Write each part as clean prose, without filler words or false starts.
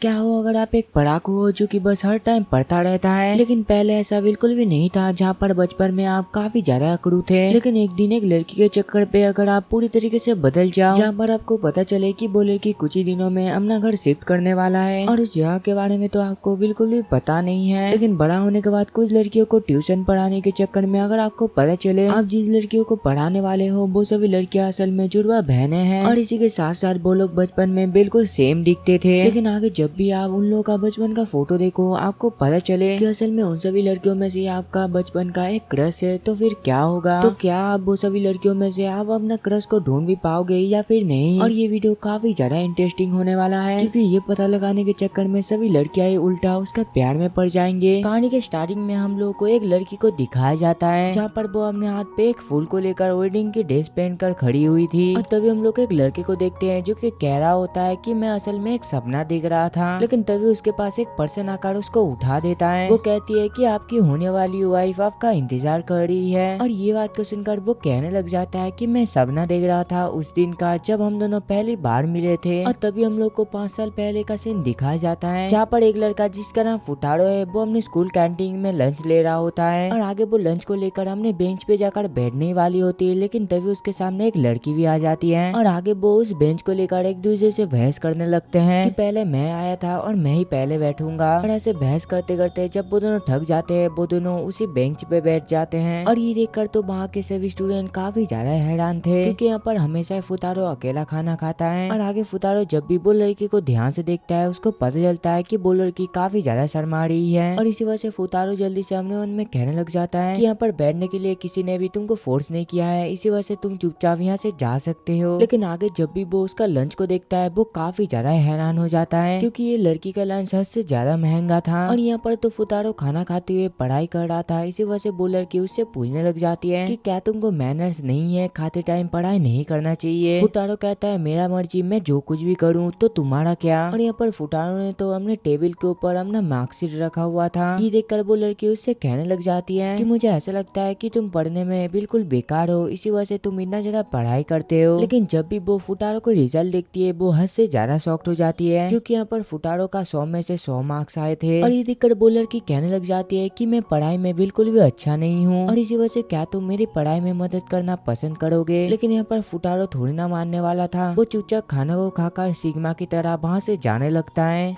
क्या हो अगर आप एक पढ़ाकू हो जो कि बस हर टाइम पढ़ता रहता है। लेकिन पहले ऐसा बिल्कुल भी नहीं था, जहाँ पर बचपन में आप काफी ज्यादा अकड़ू थे। लेकिन एक दिन एक लड़की के चक्कर पे अगर आप पूरी तरीके से बदल जाओ, जहाँ पर आपको पता चले कि वो लड़की कुछ ही दिनों में अपना घर शिफ्ट करने वाला है और उस जगह के बारे में तो आपको बिल्कुल भी पता नहीं है। लेकिन बड़ा होने के बाद कुछ लड़कियों को ट्यूशन पढ़ाने के चक्कर में अगर आपको पता चले आप जिस लड़कियों को पढ़ाने वाले हो वो सभी लड़कियां असल में जुड़वा बहनें हैं और इसी के साथ साथ वो लोग बचपन में बिल्कुल सेम दिखते थे। लेकिन आगे जब भी आप उन लोगों का बचपन का फोटो देखो, आपको पता चले कि असल में उन सभी लड़कियों में से आपका बचपन का एक क्रश है, तो फिर क्या होगा? तो क्या आप वो सभी लड़कियों में से आप अपना क्रश को ढूंढ भी पाओगे या फिर नहीं? और ये वीडियो काफी ज्यादा इंटरेस्टिंग होने वाला है, क्योंकि ये पता लगाने के चक्कर में सभी लड़कियां उल्टा उसका प्यार में पड़ जाएंगे। कहानी के स्टार्टिंग में हम लोग को एक लड़की को दिखाया जाता है, जहाँ पर वो अपने हाथ पे एक फूल को लेकर वेडिंग की ड्रेस पहनकर खड़ी हुई थी। और तभी हम लोग एक लड़के को देखते हैं जो कि कह रहा होता है कि मैं असल में एक सपना देख रहा था। लेकिन तभी उसके पास एक पर्सन आकर उसको उठा देता है। वो कहती है कि आपकी होने वाली वाइफ आपका इंतजार कर रही है। और ये बात को सुनकर वो कहने लग जाता है कि मैं सपना देख रहा था उस दिन का जब हम दोनों पहली बार मिले थे। और तभी हम लोग को 5 साल पहले का सीन दिखाया जाता है, जहाँ पर एक लड़का जिसका नाम फुटारो है वो अपने स्कूल कैंटीन में लंच ले रहा होता है। और आगे वो लंच को लेकर हमने बेंच पे जाकर बैठने वाली होती है, लेकिन तभी उसके सामने एक लड़की भी आ जाती है। और आगे वो उस बेंच को लेकर एक दूसरे से बहस करने लगते हैं कि पहले मैं आया था और मैं ही पहले बैठूंगा। और ऐसे बहस करते करते जब वो दोनों थक जाते हैं, वो दोनों उसी बेंच पे बैठ जाते हैं। और ये देखकर तो वहाँ के सभी स्टूडेंट काफी ज्यादा हैरान थे, क्योंकि यहाँ पर हमेशा फुतारो अकेला खाना खाता है। और आगे फुतारो जब भी वो लड़की को ध्यान से देखता है, उसको पता चलता है कि वो लड़की काफी ज्यादा शर्मा रही है। और इसी वजह से फुतारो जल्दी से अपने मन में कहने लग जाता है कि यहाँ पर बैठने के लिए किसी ने भी तुमको फोर्स नहीं किया है, इसी वजह से तुम चुपचाप यहाँ से जा सकते हो। लेकिन आगे जब भी वो उसका लंच को देखता है, वो काफी ज्यादा हैरान हो जाता है, क्योंकि ये लड़की का लंच हद से ज्यादा महंगा था। और यहाँ पर तो फुतारो खाना खाते हुए पढ़ाई कर रहा था, इसी वजह से वो लड़की उससे पूछने लग जाती है कि क्या तुमको मैनर्स नहीं है, खाते टाइम पढ़ाई नहीं करना चाहिए? फुटारो कहता है मेरा मर्जी, मैं जो कुछ भी करूँ तो तुम्हारा क्या? और यहाँ पर फुटारो ने तो अपने टेबल के ऊपर अपना मार्कशीट रखा हुआ था। ये देखकर वो लड़की उससे कहने लग जाती है कि मुझे ऐसा लगता है कि तुम पढ़ने में बिल्कुल बेकार हो, इसी वजह से तुम इतना ज्यादा पढ़ाई करते हो। लेकिन जब भी वो फुटारो को रिजल्ट देखती है, वो हद से ज्यादा शॉक्ड हो जाती है, क्योंकि यहाँ पर फुटारो का 100 में से 100 मार्क्स आए थे। और ये देखकर वो लड़की कहने लग जाती है कि मैं पढ़ाई में बिल्कुल भी अच्छा नहीं हूँ, और इसी वजह से क्या तुम मेरी पढ़ाई में मदद करना पसंद करोगे? लेकिन यहाँ पर फुटारो थोड़ी ना मानने वाला था। वो चुपचाप खाना को खाकर सिग्मा की तरह वहाँ से जाने लगता है।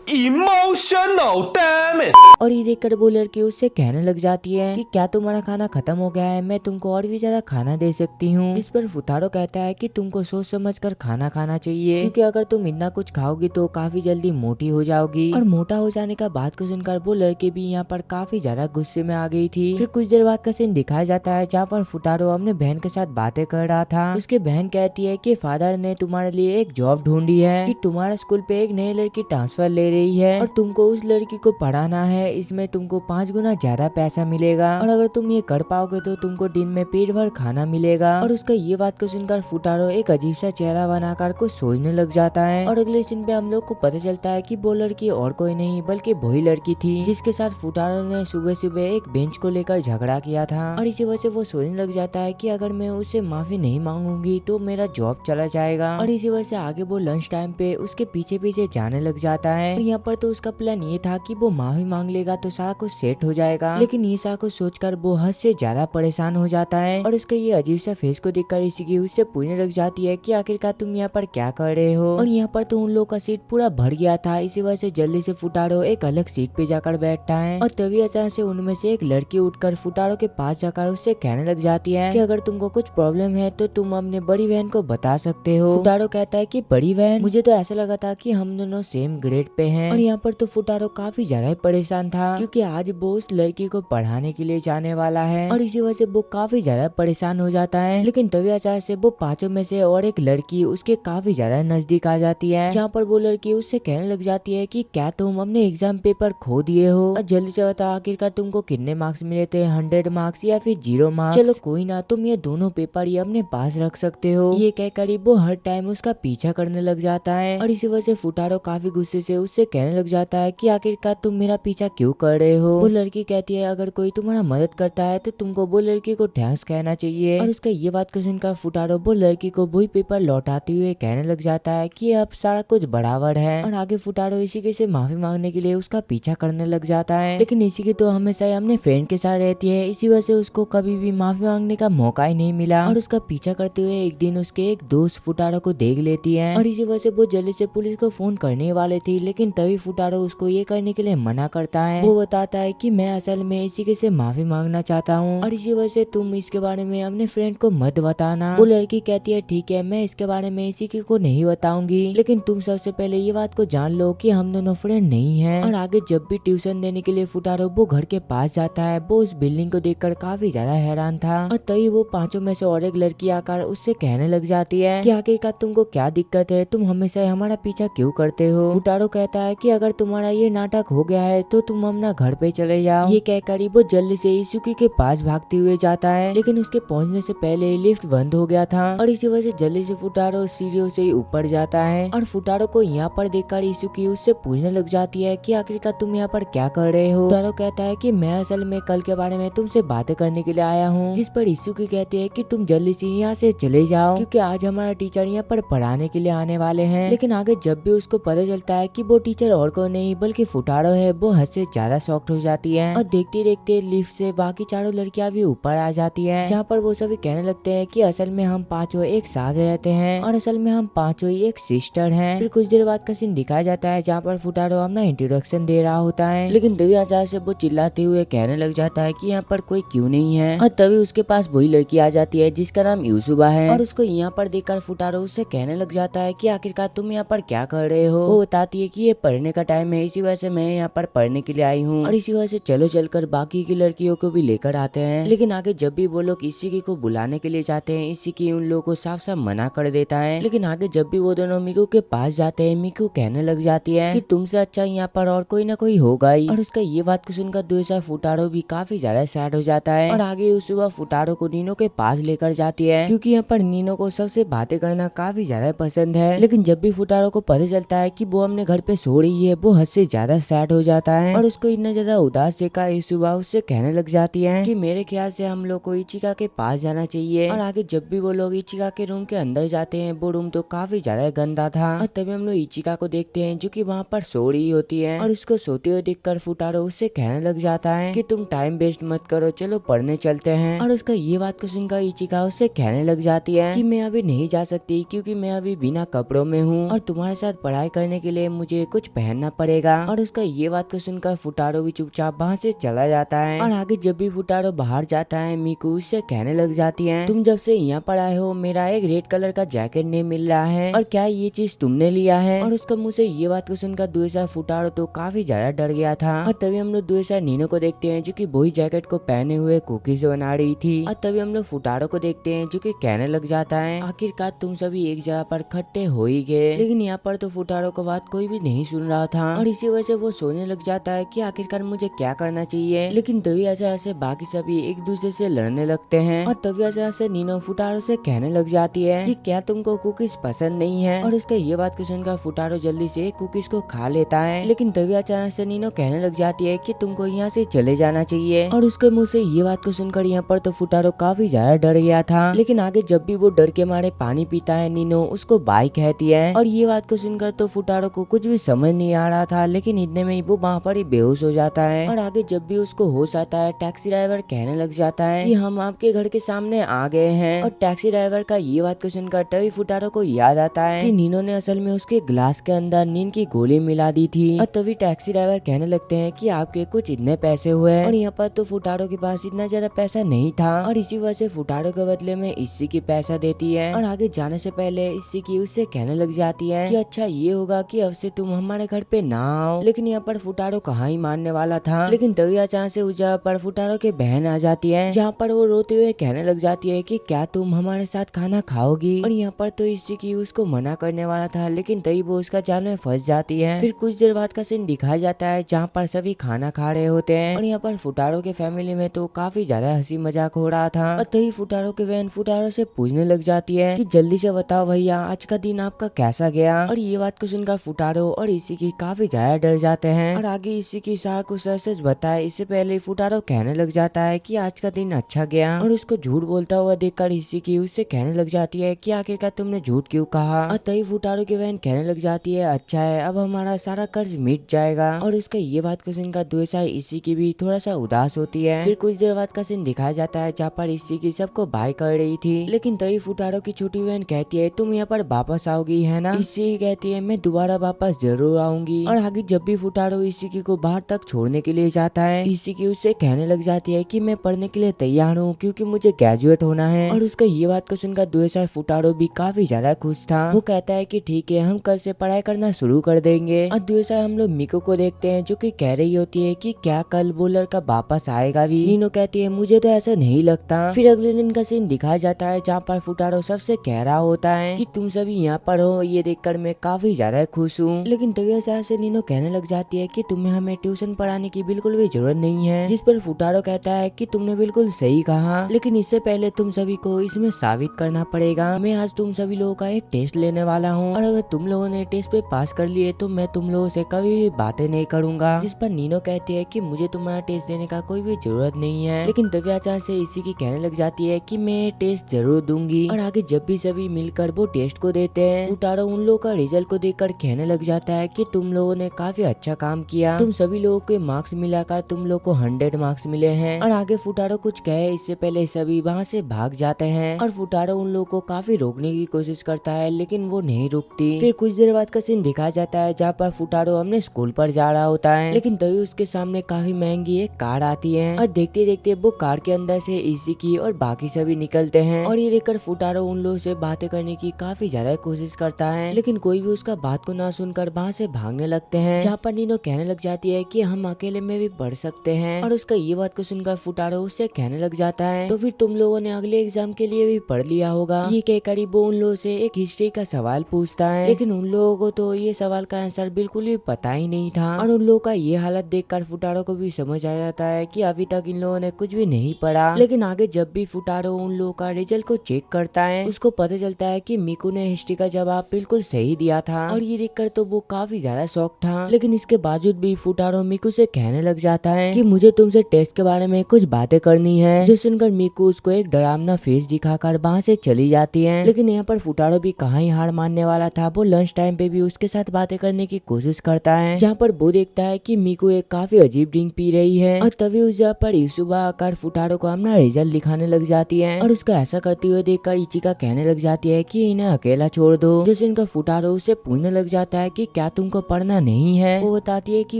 Emotional damn it! और ये देखकर वो लड़की उससे कहने लग जाती है कि क्या तुम्हारा खाना खत्म हो गया है, मैं तुमको और भी ज्यादा खाना दे सकती हूँ। इस पर फुतारो कहता है कि तुमको सोच समझ कर खाना खाना चाहिए, क्योंकि अगर तुम इतना कुछ खाओगी तो काफी जल्दी मोटी हो जाओगी। और मोटा हो जाने का बात को सुनकर वो लड़की भी यहाँ पर काफी ज्यादा गुस्से में आ गई थी। फिर कुछ देर बाद का सीन दिखाया जाता है, जहाँ पर फुतारो अपने बहन के साथ बातें कर रहा था। उसकी बहन कहती है कि फादर ने तुम्हारे लिए एक जॉब ढूंढी है, कि तुम्हारा स्कूल पे एक नई लड़की ट्रांसफर ले रही है और तुमको उस लड़की को पढ़ाना है, इसमें तुमको 5 गुना ज्यादा पैसा मिलेगा, और अगर तुम ये कर पाओगे तो तुमको दिन में पेट भर खाना मिलेगा। और उसका ये बात को सुनकर फुटारो एक अजीब सा चेहरा बनाकर कुछ सोचने लग जाता है। और अगले सीन पे हम लोग को पता चलता है कि वो लड़की और कोई नहीं बल्कि वही लड़की थी जिसके साथ फुटारो ने सुबह सुबह एक बेंच को लेकर झगड़ा किया था। और इसी वजह से वो सोचने लग जाता है कि अगर मैं उससे माफी नहीं मांगूंगी तो मेरा जॉब चला जाएगा। और इसी वजह से आगे वो लंच टाइम पे उसके पीछे पीछे जाने लग जाता है। और यहाँ पर तो उसका प्लान ये था कि वो माफी मांग लेगा तो सारा कुछ सेट हो जाएगा। लेकिन ये सारा कुछ सोचकर वो हद से ज्यादा परेशान हो जाता है। और उसका ये अजीब सा फेस को देखकर इसी उससे पूछने लग जाती है कि आखिरकार तुम यहाँ पर क्या कर रहे हो? और यहाँ पर तो उन लोगों का सीट पूरा भर गया था, इसी वजह से जल्दी से फुटारो एक अलग सीट पे जाकर बैठता है। और तभी अचानक से उनमें से एक लड़की उठकर फुटारो के पास जाकर उससे कहने लग जाती है कि अगर तुमको कुछ प्रॉब्लम है तो तुम अपने बड़ी बहन को बता सकते हो। फुटारो कहता है कि बड़ी बहन, मुझे तो ऐसा लगा था कि हम दोनों सेम ग्रेड पे हैं। और यहाँ पर तो फुटारो काफी ज्यादा परेशान था, क्योंकि आज वो उस लड़की को पढ़ाने के लिए जाने वाला है। और इसी वजह से वो काफी ज्यादा परेशान हो जाता है। लेकिन तभी अचानक से वो पांचों में से और एक लड़की उसके काफी ज्यादा नजदीक आ जाती है, जहाँ पर वो लड़की उससे कहने लग जाती है कि क्या तुम अपने एग्जाम पेपर खो दिए हो? और जल्दी से बता आखिरकार तुमको कितने मार्क्स मिले थे, 100 मार्क्स या फिर 0 मार्क्स? चलो कोई ना, तुम ये दोनों पेपर ही अपने पास रख सकते हो। ये कहकर वो हर टाइम उसका पीछा करने लग जाता है। और इसी वजह से फुटारो काफी गुस्से से उससे कहने लग जाता है कि आखिरकार तुम मेरा पीछा क्यों कर रहे हो। वो लड़की कहती है अगर कोई तुम्हारा मदद करता है तो तुमको वो लड़की को थैंक्स कहना चाहिए। और उसका ये बात को सुनकर फुटारो वो लड़की को वही पेपर लौटाते हुए कहने लग जाता है कि अब सारा कुछ बराबर है। और आगे फुटारो इसी के से माफी मांगने के लिए उसका पीछा करने लग जाता है, लेकिन इसी की तो हमेशा ही अपने फ्रेंड के साथ रहती है, इसी वजह से उसको कभी भी माफी मांगने का मौका ही नहीं मिला। और उसका पीछा करते हुए एक दिन उसके एक दोस्त फुटारो को देख लेती है और इसी वजह से वो जल्दी से पुलिस को फोन करने वाले थी, लेकिन तभी फुटारो उसको ये करने के लिए मना करता है। वो बताता है कि मैं असल में इसी के से माफी मांगना चाहता हूँ और इसी वजह से तुम इसके बारे में अपने फ्रेंड को मत बताना। वो लड़की कहती है ठीक है, मैं इसके बारे में इसी को नहीं बताऊंगी, लेकिन तुम सबसे पहले ये बात को जान लो कि हम दोनों फ्रेंड नहीं हैं। और आगे जब भी ट्यूशन देने के लिए फुटारो वो घर के पास जाता है, वो उस बिल्डिंग को देखकर काफी ज्यादा हैरान था। और तभी वो पांचों में से और एक लड़की आकर उससे कहने लग जाती है कि आखिरकार तुमको क्या दिक्कत है, तुम हमेशा हमारा पीछा क्यों करते हो। फुटारो कहता है कि अगर तुम्हारा ये नाटक हो गया है तो तुम अपना घर पे चले जाओ। ये कहकर वो जल्दी से इसुकी के पास भागते हुए जाता है, लेकिन उसके पहुंचने से पहले लिफ्ट बंद हो गया था और इसी वजह से जल्दी से फुटारो सीढ़ियों से ऊपर जाता है। और फुटारो को यहाँ पर देखकर इसुकी उससे पूछने लग जाती है कि आखिरकार तुम यहाँ पर क्या कर रहे हो। फुटारो कहता है कि मैं असल में कल के बारे में तुमसे बातें करने के लिए आया हूँ, जिस पर इसुकी कहती है कि तुम जल्दी से यहाँ से चले जाओ क्योंकि आज हमारा टीचर यहाँ पर पढ़ाने के लिए आने वाले हैं। लेकिन आगे जब भी उसको पता चलता है कि वो टीचर और कोई नहीं बल्कि फुटारो है, वो हद से ज्यादा शॉक्ड हो जाती है और देखते देखते लिफ्ट से बाकी चारों लड़कियां भी ऊपर आ जाती हैं, जहाँ पर वो सभी कहने लगते हैं कि असल में हम पांचों एक साथ रहते हैं और असल में हम पांचों ही एक सिस्टर हैं। फिर कुछ देर बाद का सीन दिखाया जाता है जहाँ पर फुटारो अपना इंट्रोडक्शन दे रहा होता है, लेकिन तभी अचानक से वो चिल्लाते हुए कहने लग जाता है कि यहाँ पर कोई क्यों नहीं है। और तभी उसके पास वही लड़की आ जाती है जिसका नाम यूसुबा है और उसको यहाँ पर देखकर फुटारो उससे कहने लग जाता है कि आखिरकार तुम यहाँ पर क्या कर रहे हो। वो बताती है कि ये पढ़ने का टाइम है, इसी वजह से मैं यहाँ पर पढ़ने के लिए आई हूँ और इसी वजह से चलो चलकर बाकी की लड़कियों को भी लेकर आते हैं। लेकिन आगे जब भी वो लोग इसी को बुलाने के लिए जाते हैं, इसी उन लोगों को साफ साफ मना कर देता है। लेकिन आगे जब भी वो दोनों मिकू के पास जाते हैं, मिकू कहने लग जाती है कि तुमसे अच्छा यहाँ पर और कोई ना कोई होगा ही। और उसका ये बात को सुनकर दूसरा फुटारो भी काफी ज्यादा सैड हो जाता है और आगे उस सुबह फुटारो को नीनो के पास लेकर जाती है क्योंकि यहाँ पर नीनो को सबसे बातें करना काफी ज्यादा पसंद है। लेकिन जब भी फुटारो को पता चलता है कि वो अपने घर पे सो रही है, वो हद से ज्यादा सैड हो जाता है और उसको इतना ज्यादा उदास देखा इस सुबह उससे कहने लग जाती है कि मेरे ख्याल से हम लोग को इचिका के पास जाना चाहिए। और आगे जब भी वो लोग इचिका के रूम के अंदर जाते हैं, वो रूम तो काफी ज्यादा गंदा था और तभी हम लोग इचिका को देखते हैं जो कि वहाँ पर सो रही होती है और उसको सोते हुए देखकर फुटारो उससे कहने लग जाता है कि तुम टाइम वेस्ट मत करो, चलो पढ़ने चलते हैं। और उसका ये बात को सुनकर इचिका उससे कहने लग जाती है कि मैं अभी नहीं जा सकती क्योंकि मैं अभी बिना कपड़ों में हूँ और तुम्हारे साथ पढ़ाई करने के लिए मुझे कुछ पहनना पड़ेगा। और उसका ये बात को सुनकर फुटारो भी चुपचाप वहाँ से चला जाता है। और आगे जब भी फुटारो बाहर जाता है, मिकू उससे कहने लग जाती है तुम जब से यहाँ पर आए हो मेरा एक रेड कलर का जैकेट नहीं मिल रहा है और क्या ये चीज तुमने लिया है। और उसका मुँह से ये बात को सुनकर दूसरा फुटारो तो काफी ज्यादा डर गया था। और तभी हम लोग दूसरा नीनो को देखते हैं जो कि वही जैकेट को पहने हुए कुकीज बना रही थी। और तभी हम लोग फुटारो को देखते हैं जो कि कहने लग जाता है आखिरकार तुम सभी एक जगह पर इकट्ठे हो ही गए। लेकिन यहाँ पर तो फुटारो को बात कोई भी नहीं सुन रहा था और इसी वजह से वो सोने लग जाता है कि आखिरकार मुझे क्या करना चाहिए। लेकिन तभी ऐसे बाकी सभी एक दूसरे से लड़ने लगते हैं और तभी ऐसे नीनो फुटारो से कहने लग जाती है कि क्या तुमको कुकीज पसंद नहीं है। और उसके ये बात को सुनकर फुटारो जल्दी से कुकीज को खा लेता है। लेकिन तभी अचानक से नीनो कहने लग जाती है कि तुमको यहाँ से चले जाना चाहिए। और उसके मुँह से ये बात को सुनकर यहाँ पर तो फुटारो काफी ज्यादा डर गया था। लेकिन आगे जब भी वो डर के मारे पानी पीता है, नीनो उसको बाय कहती है। और ये बात को सुनकर तो फुटारो को कुछ भी समझ नहीं आ रहा था, लेकिन इतने में ही वो वहाँ पर ही बेहोश हो जाता है। और आगे जब भी उसको होश आता है, टैक्सी ड्राइवर कहने लग जाता है कि हम आपके घर के सामने आ गए हैं। और टैक्सी ड्राइवर का ये बात को सुनकर तभी फुटारो को याद आता है कि नीनो ने असल में उसके ग्लास के अंदर नींद की गोली मिला दी थी। और तभी टैक्सी ड्राइवर कहने लगते हैं कि आपके कुछ इतने पैसे हुए। और यहाँ पर तो फुटारो के पास इतना ज्यादा पैसा नहीं था और इसी वजह से फुटारो के बदले में इसी की पैसा देती है। और आगे जाने से पहले इसी की उससे कहने लग जाती है कि अच्छा ये होगा कि अब से तुम हमारे घर पे ना आओ। लेकिन यहाँ पर फुटारो कहाँ ही मानने वाला था। लेकिन तभी अचानक से उस जगह पर फुटारो के बहन आ जाती है, जहाँ पर वो रोते हुए कहने लग जाती है कि क्या तुम हमारे साथ खाना खाओगी। और यहाँ पर तो इसी की उसको मना करने वाला था, लेकिन तभी वो उसका जाल में फंस जाती है। फिर कुछ देर बाद का सीन दिखाया जाता है जहाँ पर सभी खाना खा रहे होते हैं और यहाँ पर फुटारो के फैमिली में तो काफी ज्यादा हंसी मजाक हो रहा था। और तभी फुटारो के बहन फुटारो से पूछने लग जाती है कि जल्दी से बताओ भैया आज का दिन आपका कैसा गया। और ये बात को सुनकर फुटारो और इशिकी काफी ज्यादा डर जाते हैं और आगे इशिकी शाह को सच सच बताए इससे पहले फुटारो कहने लग जाता है कि आज का दिन अच्छा गया और उसको झूठ बोलता हुआ देखकर इशिकी उससे कहने लग जाती है कि आखिरकार तुमने झूठ क्यों कहा। और तभी फुटारो की बहन कहने लग जाती है अच्छा है अब हमारा सारा कर्ज मिट जाएगा। और उसका ये बात का सुनकर दूसरा इशिकी भी थोड़ा सा उदास होती है। फिर कुछ देर बाद का सीन दिखाया जाता है जहाँ पर इशिकी सबको बाय कर रही थी, लेकिन तभी फुटारो की छोटी बहन कहती है तुम यहाँ पर वापस आओगी है ना। इशिकी कहती है मैं दोबारा वापस जरूर आऊंगी। और आगे जब भी फुटारो इशिकी को बाहर तक छोड़ने के लिए जाता है इशिकी उससे कहने लग जाती है कि मैं पढ़ने के लिए तैयार हूँ क्योंकि मुझे ग्रेजुएट होना है। और उसका ये बात को सुनकर दूसरा फुटारो भी काफी ज्यादा खुश था। वो कहता है कि ठीक है हम कल से पढ़ाई करना शुरू कर देंगे। और दूसरा हम लोग मिको को देखते हैं जो कि कह रही होती है कि क्या कल वो लड़का वापस आएगा भी। नीनो कहती है मुझे तो ऐसा नहीं लगता। फिर अगले दिन का सीन दिखाया जाता है जहाँ पर फुटारो सबसे कह रहा होता है कि तुम सभी यहाँ पर हो, ये देखकर मैं काफी ज्यादा खुश हूँ। लेकिन तभी से नीनो कहने लग जाती है कि तुम्हें हमें ट्यूशन पढ़ाने की बिल्कुल भी जरूरत नहीं है। जिस पर फुटारो कहता है कि तुमने बिल्कुल सही कहा, लेकिन इससे पहले तुम सभी को इसमें साबित करना पड़ेगा। मैं आज तुम सभी लोगों का एक टेस्ट लेने वाला हूँ और अगर तुम लोगों ने टेस्ट पे पास कर लिए तो मैं तुम लोगों से कभी भी बातें नहीं करूंगा। जिस पर नीनो कहती है कि मुझे तुम्हारा टेस्ट देने का कोई भी जरूरत नहीं है। लेकिन तभी अचानक से इशिकी कहने लग जाती है कि मैं टेस्ट जरूर दूंगी। और आगे जब भी सभी मिलकर वो टेस्ट को देते हैं फुटारो उन लोगों का रिजल्ट को देखकर कहने लग जाता है कि तुम लोगों ने काफी अच्छा काम किया, तुम सभी लोगों के मार्क्स मिलाकर तुम लोग को 100 मार्क्स मिले हैं। और आगे फुटारो कुछ कहे इससे पहले सभी वहाँ से भाग जाते हैं और फुटारो उन लोगों को काफी रोकने की कोशिश करता है लेकिन वो नहीं रुकती। फिर कुछ देर बाद का सीन दिखाया जाता है जहाँ पर फुटारो अपने स्कूल पर जा रहा होता है, लेकिन तभी उसके सामने काफी महंगी एक कार आती है और देखते देखते वो कार के अंदर से इशिकी और बाकी सभी निकलते हैं। और ये देखकर फुटारो उन लोगों से बातें करने की काफी ज्यादा कोशिश करता है, लेकिन कोई भी उसका बात को ना सुनकर वहाँ से भागने लगते हैं। जहाँ पर नीनो कहने लग जाती है कि हम अकेले में भी पढ़ सकते हैं। और उसका ये बात को सुनकर फुटारो उससे कहने लग जाता है तो फिर तुम लोगों ने अगले एग्जाम के लिए भी पढ़ लिया होगा। ये कहकर वो उन लोगों से एक हिस्ट्री का सवाल पूछता है, लेकिन उन लोगों को तो ये सवाल का आंसर बिल्कुल भी पता ही नहीं था। और उन लोगों का ये हालत देखकर फुटारो को भी समझ आ जाता है कि अभी तक इन लोगों ने कुछ भी नहीं पढ़ा। लेकिन आगे जब भी फुटारो उन लोगों का रिजल्ट को चेक करता है उसको पता चलता है कि मिकू ने हिस्ट्री का जवाब बिल्कुल सही दिया था। और ये देखकर तो वो काफी ज्यादा शॉक था, लेकिन इसके बावजूद भी फुटारो मिकू से कहने लग जाता है कि मुझे तुमसे टेस्ट के बारे में कुछ बातें करनी है। जो सुनकर मिकू उसको एक डरावना फेस दिखाकर वहाँ से चली जाती है। लेकिन यहाँ पर फुटारो भी कहाँ ही हार मानने वाला था, वो लंच टाइम पे भी उसके साथ बातें करने की कोशिश करता है। जहाँ पर वो देखता है कि मिकू एक काफी अजीब ड्रिंक पी रही है और तभी उस जगह पर युसुबा आकर फुटारो को अपना रिजल्ट दिखाने लग जाती है। और उसका ऐसा करते हुए देखकर इचिका कहने लग जाती है कि इन्हें अकेला छोड़ दो। जैसे इनका फुटारो उसे पूछने लग जाता है कि क्या तुमको पढ़ना नहीं है। वो बताती है कि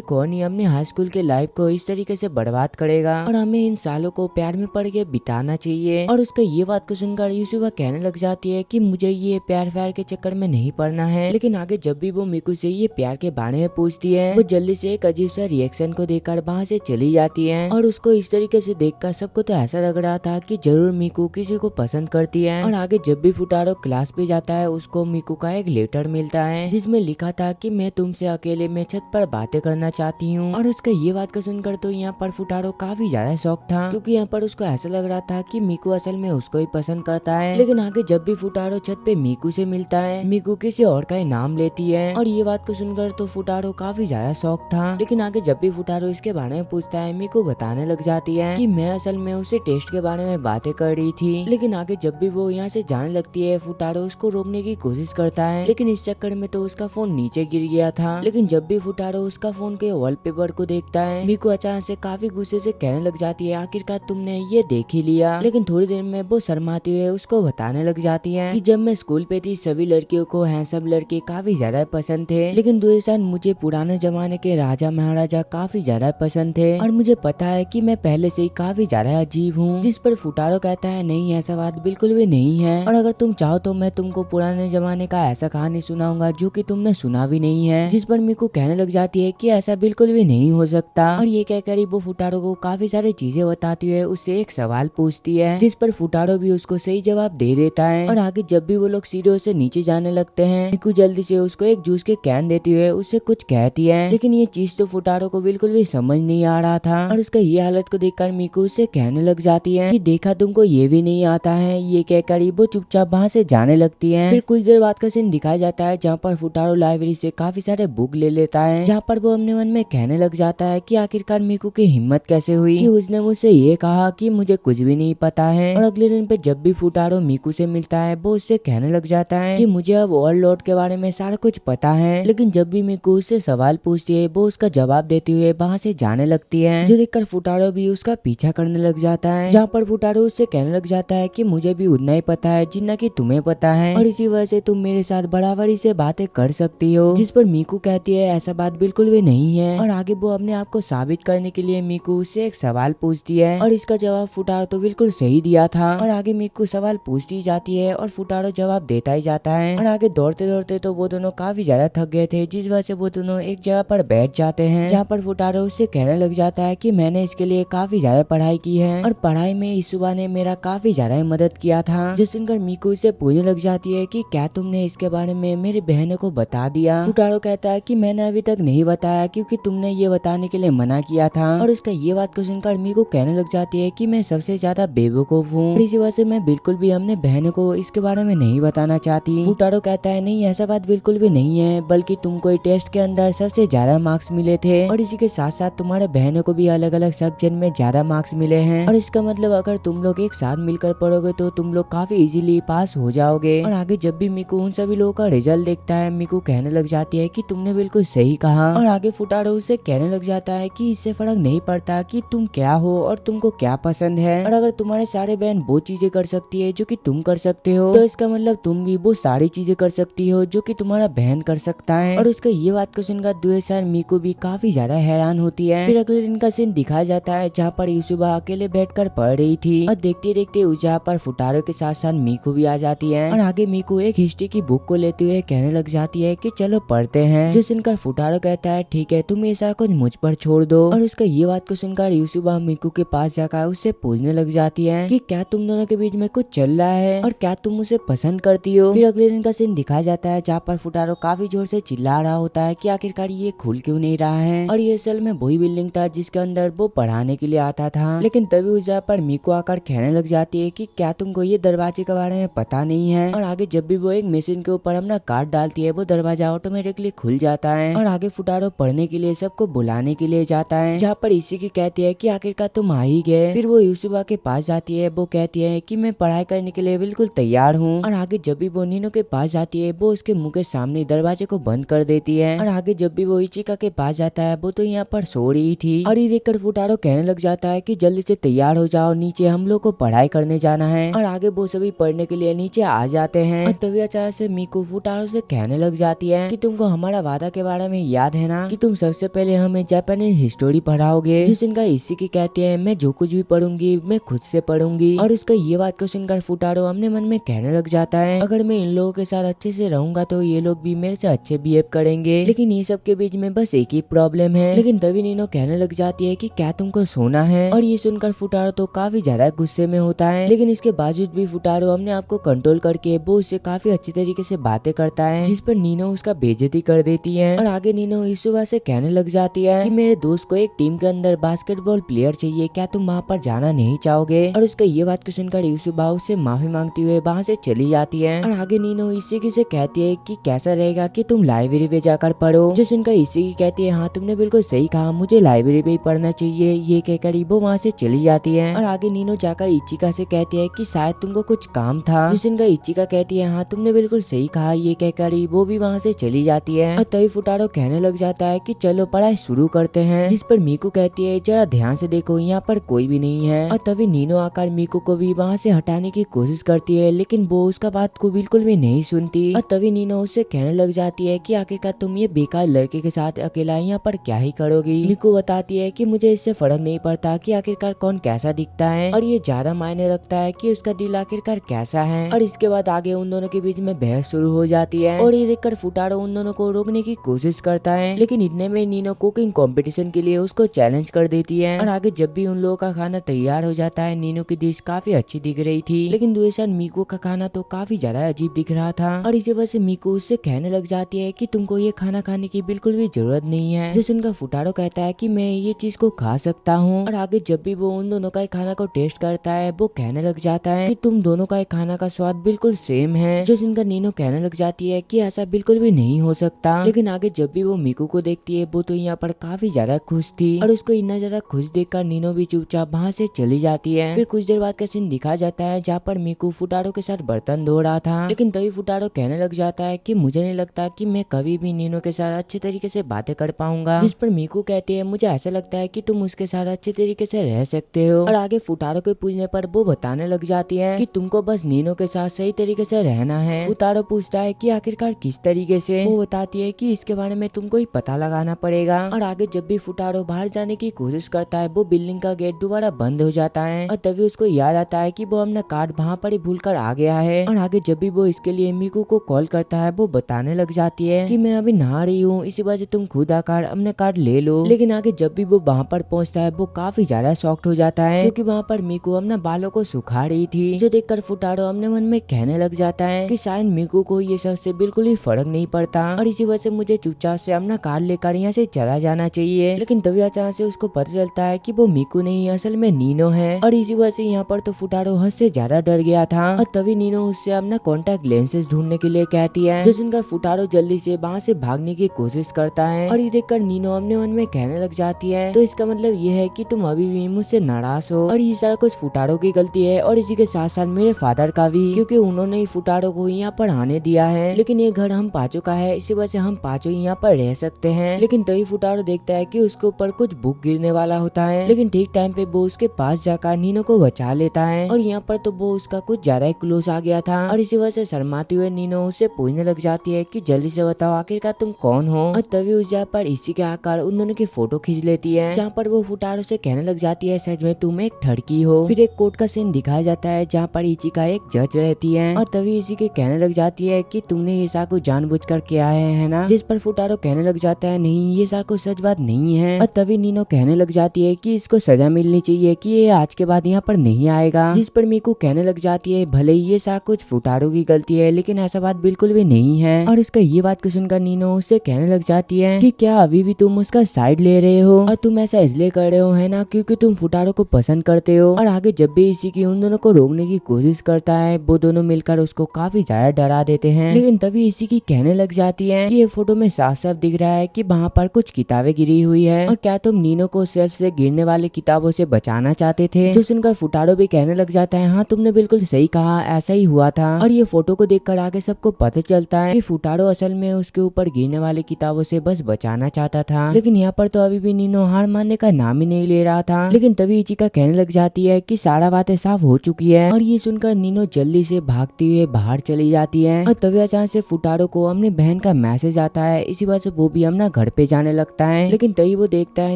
कौन ही अपने हाई स्कूल के लाइफ को इस तरीके से बर्बाद करेगा और हमें इन सालों को प्यार में पड़ के बिताना चाहिए। और उसका ये बात को सुनकर युसुबा कहने लग जाती है कि मुझे ये प्यार व्यार के चक्कर में नहीं पड़ना है। लेकिन आगे जब भी वो मिकू से ये प्यार के बारे में पूछती है वो जल्दी से एक अजीब सा रिएक्शन को देकर वहाँ से चली जाती है। और उसको इस तरीके से देखकर सबको तो ऐसा लग रहा था कि जरूर मिकू किसी को पसंद करती है। और आगे जब भी फुटारो क्लास पे जाता है उसको मिकू का एक लेटर मिलता है जिसमें लिखा था कि मैं तुमसे अकेले में छत पर बातें करना चाहती हूँ। और उसका ये बात को सुनकर तो यहाँ पर फुटारो काफी ज्यादा शौक था, क्योंकि यहाँ पर उसको ऐसा लग रहा था कि मिकू असल में उसको ही पसंद करता है। लेकिन आगे जब भी फुटारो छत पे मिकू से मिलता है मिकू किसी और का ही नाम लेती है। और ये बात को सुनकर तो फुटारो काफी ज्यादा शौक था। लेकिन आगे जब भी फुटारो इसके बारे में पूछता है मिकू बताने लग जाती है कि मैं असल में उसे टेस्ट के बारे में बातें कर रही थी। लेकिन आगे जब भी वो यहाँ से जाने लगती है फुटारो उसको रोकने की कोशिश करता है, लेकिन इस चक्कर में तो उसका फोन नीचे गिर गया था। लेकिन जब भी फुटारो उसका फोन के वॉलपेपर को देखता है मिकू अचानक से काफी गुस्से से कहने लग जाती है आखिरकार तुमने ये देख ही लिया। लेकिन थोड़ी देर में वो शर्माते हुए उसको बताने लग जाती है कि जब मैं स्कूल पे थी सभी लड़कियों को हैंडसम लड़के काफी ज्यादा पसंद थे, लेकिन दूसरे साथ मुझे पुराने जमाने के राजा महाराजा काफी ज्यादा पसंद थे और मुझे पता है कि मैं पहले से ही काफी ज्यादा अजीब हूँ। जिस पर फुटारो कहता है नहीं ऐसा बात बिल्कुल भी नहीं है, और अगर तुम चाहो तो मैं तुमको पुराने जमाने का ऐसा कहानी सुनाऊंगा जो कि तुमने सुना भी नहीं है। जिस पर मिकू कहने लग जाती है कि ऐसा बिल्कुल भी नहीं हो सकता। और ये कहकर वो फुटारो को काफी सारी चीजें बताती है, उससे एक सवाल पूछती है जिस पर फुटारो भी उसको सही जवाब दे देता है। और आगे जब भी वो लोग सीढ़ियों से नीचे जाने लगते हैं मिकू जल्दी से उसको एक जूस के कैन देती है, उससे कुछ कहती है, लेकिन ये चीज तो फुटारो को बिल्कुल भी समझ नहीं आ रहा था। और उसका ये हालत को देखकर मिकू उससे कहने लग जाती है कि देखा तुमको ये भी नहीं आता है। ये कहकर वो चुपचाप वहाँ से जाने लगती है। फिर कुछ देर बाद का सीन दिखाया जाता है जहाँ पर फुटारो लाइब्रेरी से काफी सारे बुक ले लेता है, जहाँ पर वो अपने मन में कहने लग जाता है कि आखिरकार मीकू की हिम्मत कैसे हुई कि उसने मुझसे ये कहा कि मुझे कुछ भी नहीं पता है। और अगले दिन पे जब भी फुटारो मीकू से मिलता है वो उससे कहने लग जाता है कि मुझे अब ओवरलॉर्ड के बारे में सारा कुछ पता है। लेकिन जब भी मीकू उससे सवाल पूछती है वो उसका जवाब देते हुए वहाँ से जाने लगती है, जो देखकर फुटारो भी उसका पीछा करने लग जाता है, जहाँ पर फुटारो उससे कहने लग जाता है कि मुझे भी उतना ही पता है जितना कि तुम्हें पता है, और इसी वजह से तुम मेरे साथ बराबरी से बातें कर सकती हो। जिस पर मीकू कहती है ऐसा बात बिल्कुल भी नहीं है, और आगे वो अपने आप को साबित करने के लिए मीकू उससे एक सवाल पूछती है, और इसका जवाब फुटारो तो बिल्कुल सही दिया था। और आगे मीकू सवाल पूछती जाती है और फुटारो जवाब देता ही जाता है। और आगे दौड़ते दौड़ते तो वो दोनों काफी ज्यादा थक गए थे, जिस वजह से वो दोनों एक जगह पर बैठ जाते हैं, जहाँ पर फुटारो उससे कहने लग जाता है कि मैंने इसके लिए काफी ज्यादा पढ़ाई की है, और पढ़ाई में इस सुबह ने मेरा काफी ज्यादा मदद किया था। जिस सुनकर मीकू उससे पूछने लग जाती है कि क्या तुमने इसके बारे में मेरी बहन को बता दिया। फुटारो कहता है कि मैंने अभी तक नहीं बताया क्योंकि तुमने ये बताने के लिए मना किया था। और उसका ये बात को सुनकर मीकू कहने लग जाती है कि मैं सबसे ज्यादा बेवकूफ हूँ, इसी वजह से मैं बिल्कुल भी अपने बहन को इसके बारे में नहीं बताना चाहती। फुटारो कहता है नहीं, ऐसा बात बिल्कुल भी नहीं है, बल्कि तुमको टेस्ट के अंदर सबसे ज्यादा मार्क्स मिले थे, और इसी के साथ साथ तुम्हारे बहनों को भी अलग अलग सब्जेक्ट में ज्यादा मार्क्स मिले हैं, और इसका मतलब अगर तुम लोग एक साथ मिलकर पढ़ोगे तो तुम लोग काफी इजीली पास हो जाओगे। और आगे जब भी मीकू उन सभी लोगों का रिजल्ट देखता है मीकू कहने लग जाती है कि तुमने बिल्कुल सही कहा। और आगे फुटारो उसे कहने लग जाता है कि इससे फर्क नहीं पड़ता कि तुम क्या हो और तुमको क्या पसंद है, और अगर तुम्हारे सारे बहन वो चीजें कर सकती है जो कि तुम कर सकते हो तो इसका मतलब तुम भी वो सारी चीजें कर सकती हो जो कि तुम्हारा बहन कर सकता है। और उसका ये बात को सुनकर दुएसार मीकू भी काफी ज्यादा हैरान होती है। फिर अगले दिन का सीन दिखाया जाता है जहाँ पर युसुबा अकेले बैठकर पढ़ रही थी, और देखते देखते उस जगह पर फुटारो के साथ साथ मीकू भी आ जाती है। और आगे मीकू एक हिस्ट्री की बुक को लेते हुए कहने लग जाती है कि चलो पढ़ते हैं, जो सुनकर फुटारो कहता है ठीक है, तुम ये सारा कुछ मुझ पर छोड़ दो। और उसका ये बात को सुनकर युसुबा मीकू के पास जाकर उससे पूछने लग जाती है कि क्या तुम दोनों के बीच में कुछ चल रहा है और क्या तुम उसे पसंद करती हो। फिर अगले दिन का सीन दिखाया जाता है जहाँ पर फुटारो काफी जोर से चिल्ला रहा होता है कि आखिरकार ये खुल क्यों नहीं रहा है, और ये असल में वही बिल्डिंग था जिसके अंदर वो पढ़ाने के लिए आता था। लेकिन तभी उस जगह पर मीकू आकर कहने लग जाती है कि क्या तुमको ये दरवाजे के बारे में पता नहीं है। और आगे जब भी वो एक मशीन के ऊपर अपना कार्ड डालती है वो दरवाजा ऑटोमेटिकली खुल जाता है। और आगे फुटारो पढ़ने के लिए सबको बुलाने के लिए जाता है, जहाँ पर इसी की कहती है कि आखिरकार तुम आ ही गए। फिर वो युसुबा के पास जाती है, वो कहती है कि मैं पढ़ाई करने के लिए बिल्कुल तैयार हूँ। और आगे जब भी वो नीनो के पास जाती है वो उसके मुंह के सामने दरवाजे को बंद कर देती है। और आगे जब भी वो इचिका के पास जाता है वो तो यहाँ पर सो रही थी, और ये देखकर फुटारो कहने लग जाता है कि जल्दी से तैयार हो जाओ, नीचे हम लोग को पढ़ाई करने जाना है। और आगे वो सभी पढ़ने के लिए नीचे आ जाते हैं। और तभी अचानक से मीकू फुटारो से कहने लग जाती है कि तुमको हमारा वादा के बारे में याद है ना, कि तुम सबसे पहले हमें जापानीज हिस्टोरी पढ़ाओगे। जिस दिन का इसी की कहती है मैं जो कुछ भी पढ़ूंगी मैं खुद से पढ़ूंगी। और उसका ये बात को सुनकर फुटारो अपने मन में कहने लग जाता है अगर मैं इन लोगों के साथ अच्छे से रहूंगा तो ये लोग भी मेरे से अच्छे बिहेव करेंगे, लेकिन ये सब के बीच में बस एक ही प्रॉब्लम है। लेकिन तभी नीनो कहने लग जाती है कि क्या तुमको सोना है। और ये सुनकर फुटारो तो काफी ज्यादा गुस्से में होता है, लेकिन इसके बावजूद भी फुटारो अपने आप को कंट्रोल करके वो उससे काफी अच्छी तरीके से बातें करता है, जिस पर नीनो उसका बेइज्जती कर देती है। और आगे नीनो इस सुबह से कहने लग जाती है कि मेरे दोस्त को एक टीम के अंदर बास्केटबॉल प्लेयर चाहिए, क्या तुम वहाँ पर जाना नहीं चाहोगे। और उसका ये बात को सुनकर युसुबा उससे माफी मांगती हुए वहाँ से चली जाती है। और आगे नीनो इसी की से कहती है कि कैसा रहेगा कि तुम लाइब्रेरी में जाकर पढ़ो, जो सुनकर इसी की कहती है हाँ तुमने बिल्कुल सही कहा, मुझे लाइब्रेरी में ही पढ़ना चाहिए। ये कहकर वो वहाँ से चली जाती है। और आगे नीनो जाकर इचिका से कहती है कि शायद तुमको कुछ काम था, जो सुनकर इचिका कहती है हाँ तुमने बिल्कुल सही कहा। ये कहकर वो भी वहाँ से चली जाती है। और तभी फुटारो कहने लग जाता है कि चलो पढ़ाई शुरू करते हैं, जिस पर मीकू कहती है जरा ध्यान से देखो यहाँ पर कोई भी नहीं है। और तभी नीनो आकर मीकू को भी वहाँ से हटाने की कोशिश करती है, लेकिन वो उसका बात को बिल्कुल भी नहीं सुनती। और तभी नीनो उससे कहने लग जाती है कि आखिरकार तुम ये बेकार लड़के के साथ अकेला यहाँ पर क्या ही करोगी। मीकू बताती है कि मुझे इससे फर्क नहीं पड़ता कि आखिरकार कौन कैसा दिखता है, और ये ज्यादा मायने रखता है कि उसका दिल आखिरकार कैसा है। और इसके बाद आगे उन दोनों के बीच में बहस शुरू हो जाती है, और ये देखकर फुटारो उन दोनों को रोकने की कोशिश करता है, लेकिन इतने में नीनो कुकिंग कंपटीशन के लिए उसको चैलेंज कर देती है। और आगे जब भी उन लोगों का खाना तैयार हो जाता है, नीनो की डिश काफी अच्छी दिख रही थी, लेकिन दूसरी साइड मीकू का खाना तो काफी ज्यादा अजीब दिख रहा था। और इसी वजह से मीकू उससे कहने लग जाती है कि तुमको ये खाना खाने की बिल्कुल भी जरूरत नहीं है, जो सुनकर फुटारो कहता है कि मैं ये चीज को खा सकता हूँ। और आगे जब भी वो उन दोनों का खाना को टेस्ट करता है वो कहने लग जाता है कि तुम दोनों का खाना का स्वाद बिल्कुल सेम है, जो सुनकर नीनो कहने लग जाती है कि ऐसा बिल्कुल भी नहीं हो सकता। लेकिन आगे जब भी वो मीकू को देखती है वो तो यहाँ पर काफी ज्यादा खुश थी और उसको इतना ज्यादा खुश देखकर नीनो भी चुपचाप वहाँ से चली जाती है। फिर कुछ देर बाद का सीन दिखा जाता है जहाँ पर मीकू फुटारो के साथ बर्तन धो रहा था। लेकिन तभी फुटारो कहने लग जाता है कि मुझे नहीं लगता कि मैं कभी भी नीनो के साथ अच्छे तरीके से बातें कर पाऊंगा। जिस पर मीकू कहती है मुझे ऐसा लगता है कि तुम उसके साथ अच्छे तरीके से रह सकते हो। और आगे फुटारो के पूछने पर वो बताने लग जाती है कि तुमको बस नीनो के साथ सही तरीके से रहना है। फुटारो पूछता है कि आखिरकार किस तरीके से। वो बताती है कि इसके बारे में तुमको ही पता लगाना पड़ेगा। और आगे जब भी फुटारो बाहर जाने की कोशिश करता है वो बिल्डिंग का गेट दोबारा बंद हो जाता है और तभी उसको याद आता है कि वो अपना कार्ड वहाँ पर ही भूल कर आ गया है। और आगे जब भी वो इसके लिए मीकू को कॉल करता है वो बताने लग जाती है कि मैं अभी नहा रही हूँ, इसी वजह से तुम खुद आकर अपने कार्ड ले लो। लेकिन आगे जब भी वो वहाँ पर पहुँचता है वो काफी ज्यादा शॉक्ड हो जाता है क्योंकि वहाँ पर मीकू अपना बालों को सुखा रही थी, जो देखकर फुटारो अपने मन में कहने लग जाता है कि शायद मीकू को ये सब से बिल्कुल ही फर्क नहीं पड़ता और इसी वजह से मुझे चुपचाप से अपना कार्ड लेकर यहाँ से चला जाना चाहिए। लेकिन तभी अचानक से उसको पता चलता है कि वो मीकू नहीं असल में नीनो है और इसी वजह से यहाँ पर तो फुटारो हद से ज्यादा डर गया था। और तभी नीनो उससे अपना कॉन्टेक्ट लेंसेज ढूंढने के लिए कहती है, जो सुनकर फुटारो जल्दी से वहाँ से भागने की कोशिश करता है और ये देखकर नीनो अपने मन में कहने लग जाती है तो इसका मतलब ये है कि तुम अभी भी मुझसे नाराज हो और ये सारा कुछ फुटारो की गलती है और इसी के साथ साथ मेरे फादर का भी, क्योंकि उन्होंने ही फुटारो को यहाँ पर आने दिया है। लेकिन ये घर हम पांचों का है, इसी वजह से हम पांचों यहाँ पर रह सकते हैं। लेकिन तभी फुटारो देखता है कि उसके ऊपर कुछ बुक गिरने वाला होता है, लेकिन ठीक टाइम पे वो उसके पास जाकर नीनो को बचा लेता है और यहाँ पर तो वो उसका कुछ ज्यादा ही क्लोज आ गया था और इसी वजह से शर्माते हुए नीनो उससे पूछने लग जाती है कि जल्दी से बताओ आखिरकार तुम कौन हो। और तभी उस जगह पर इसी के आकर उन दोनों की फोटो खींच लेती है जहाँ पर वो फुटारो से कहने लग जाती है सच में तुम एक ठड़की हो। फिर एक कोर्ट का सीन दिखाया जाता है जहाँ पर इचिका एक जज रहती है और तभी इसी के कहने लग जाती है कि तुमने ये साको जानबूझकर किया है ना। जिस पर फुटारो कहने लग जाता है नहीं ये साको सच बात नहीं है। और तभी नीनो कहने लग जाती है कि इसको सजा मिलनी चाहिए कि ये आज के बाद यहाँ पर नहीं आएगा। जिस पर मीकू कहने लग जाती है भले ही ये सब कुछ फुटारो की गलती है लेकिन ऐसा बात बिल्कुल भी नहीं है। और इसका ये बात को सुनकर नीनो उससे कहने लग जाती है कि क्या अभी भी तुम उसका साइड ले रहे हो और तुम ऐसा इसलिए कर रहे हो है ना क्योंकि तुम फुटारो को पसंद करते हो। और आगे जब भी इसी की उन दोनों को रोकने की कोशिश करता है वो दोनों मिलकर उसको काफी ज्यादा डरा देते हैं। लेकिन तभी इसी की कहने लग जाती है कि ये फोटो में साफ साफ दिख रहा है कि वहाँ पर कुछ किताबें गिरी हुई है और क्या तुम नीनो को शेल्फ से गिरने वाली किताबों से बचाना चाहते थे। जो सुनकर फुटारो भी कहने लग जाता है हाँ तुमने बिल्कुल सही कहा, ऐसा ही हुआ था। और ये फोटो को देखकर आगे सबको पता चलता है कि फुटारो असल में उसके ऊपर गिरने वाली किताबों से बस बचाना चाहता था। लेकिन यहाँ पर तो अभी भी नीनो हार मानने का नाम ही नहीं ले रहा था। लेकिन तभी इचिका कहने लग जाती है कि सारा बातें साफ हो चुकी है और ये सुनकर नीनो जल्दी से भागती हुए बाहर चली जाती है। और तभी अचानक से फुटारो को अपनी बहन का मैसेज आता है, इसी वजह से वो भी अपना घर पे जाने लगता है। लेकिन तभी वो देखता है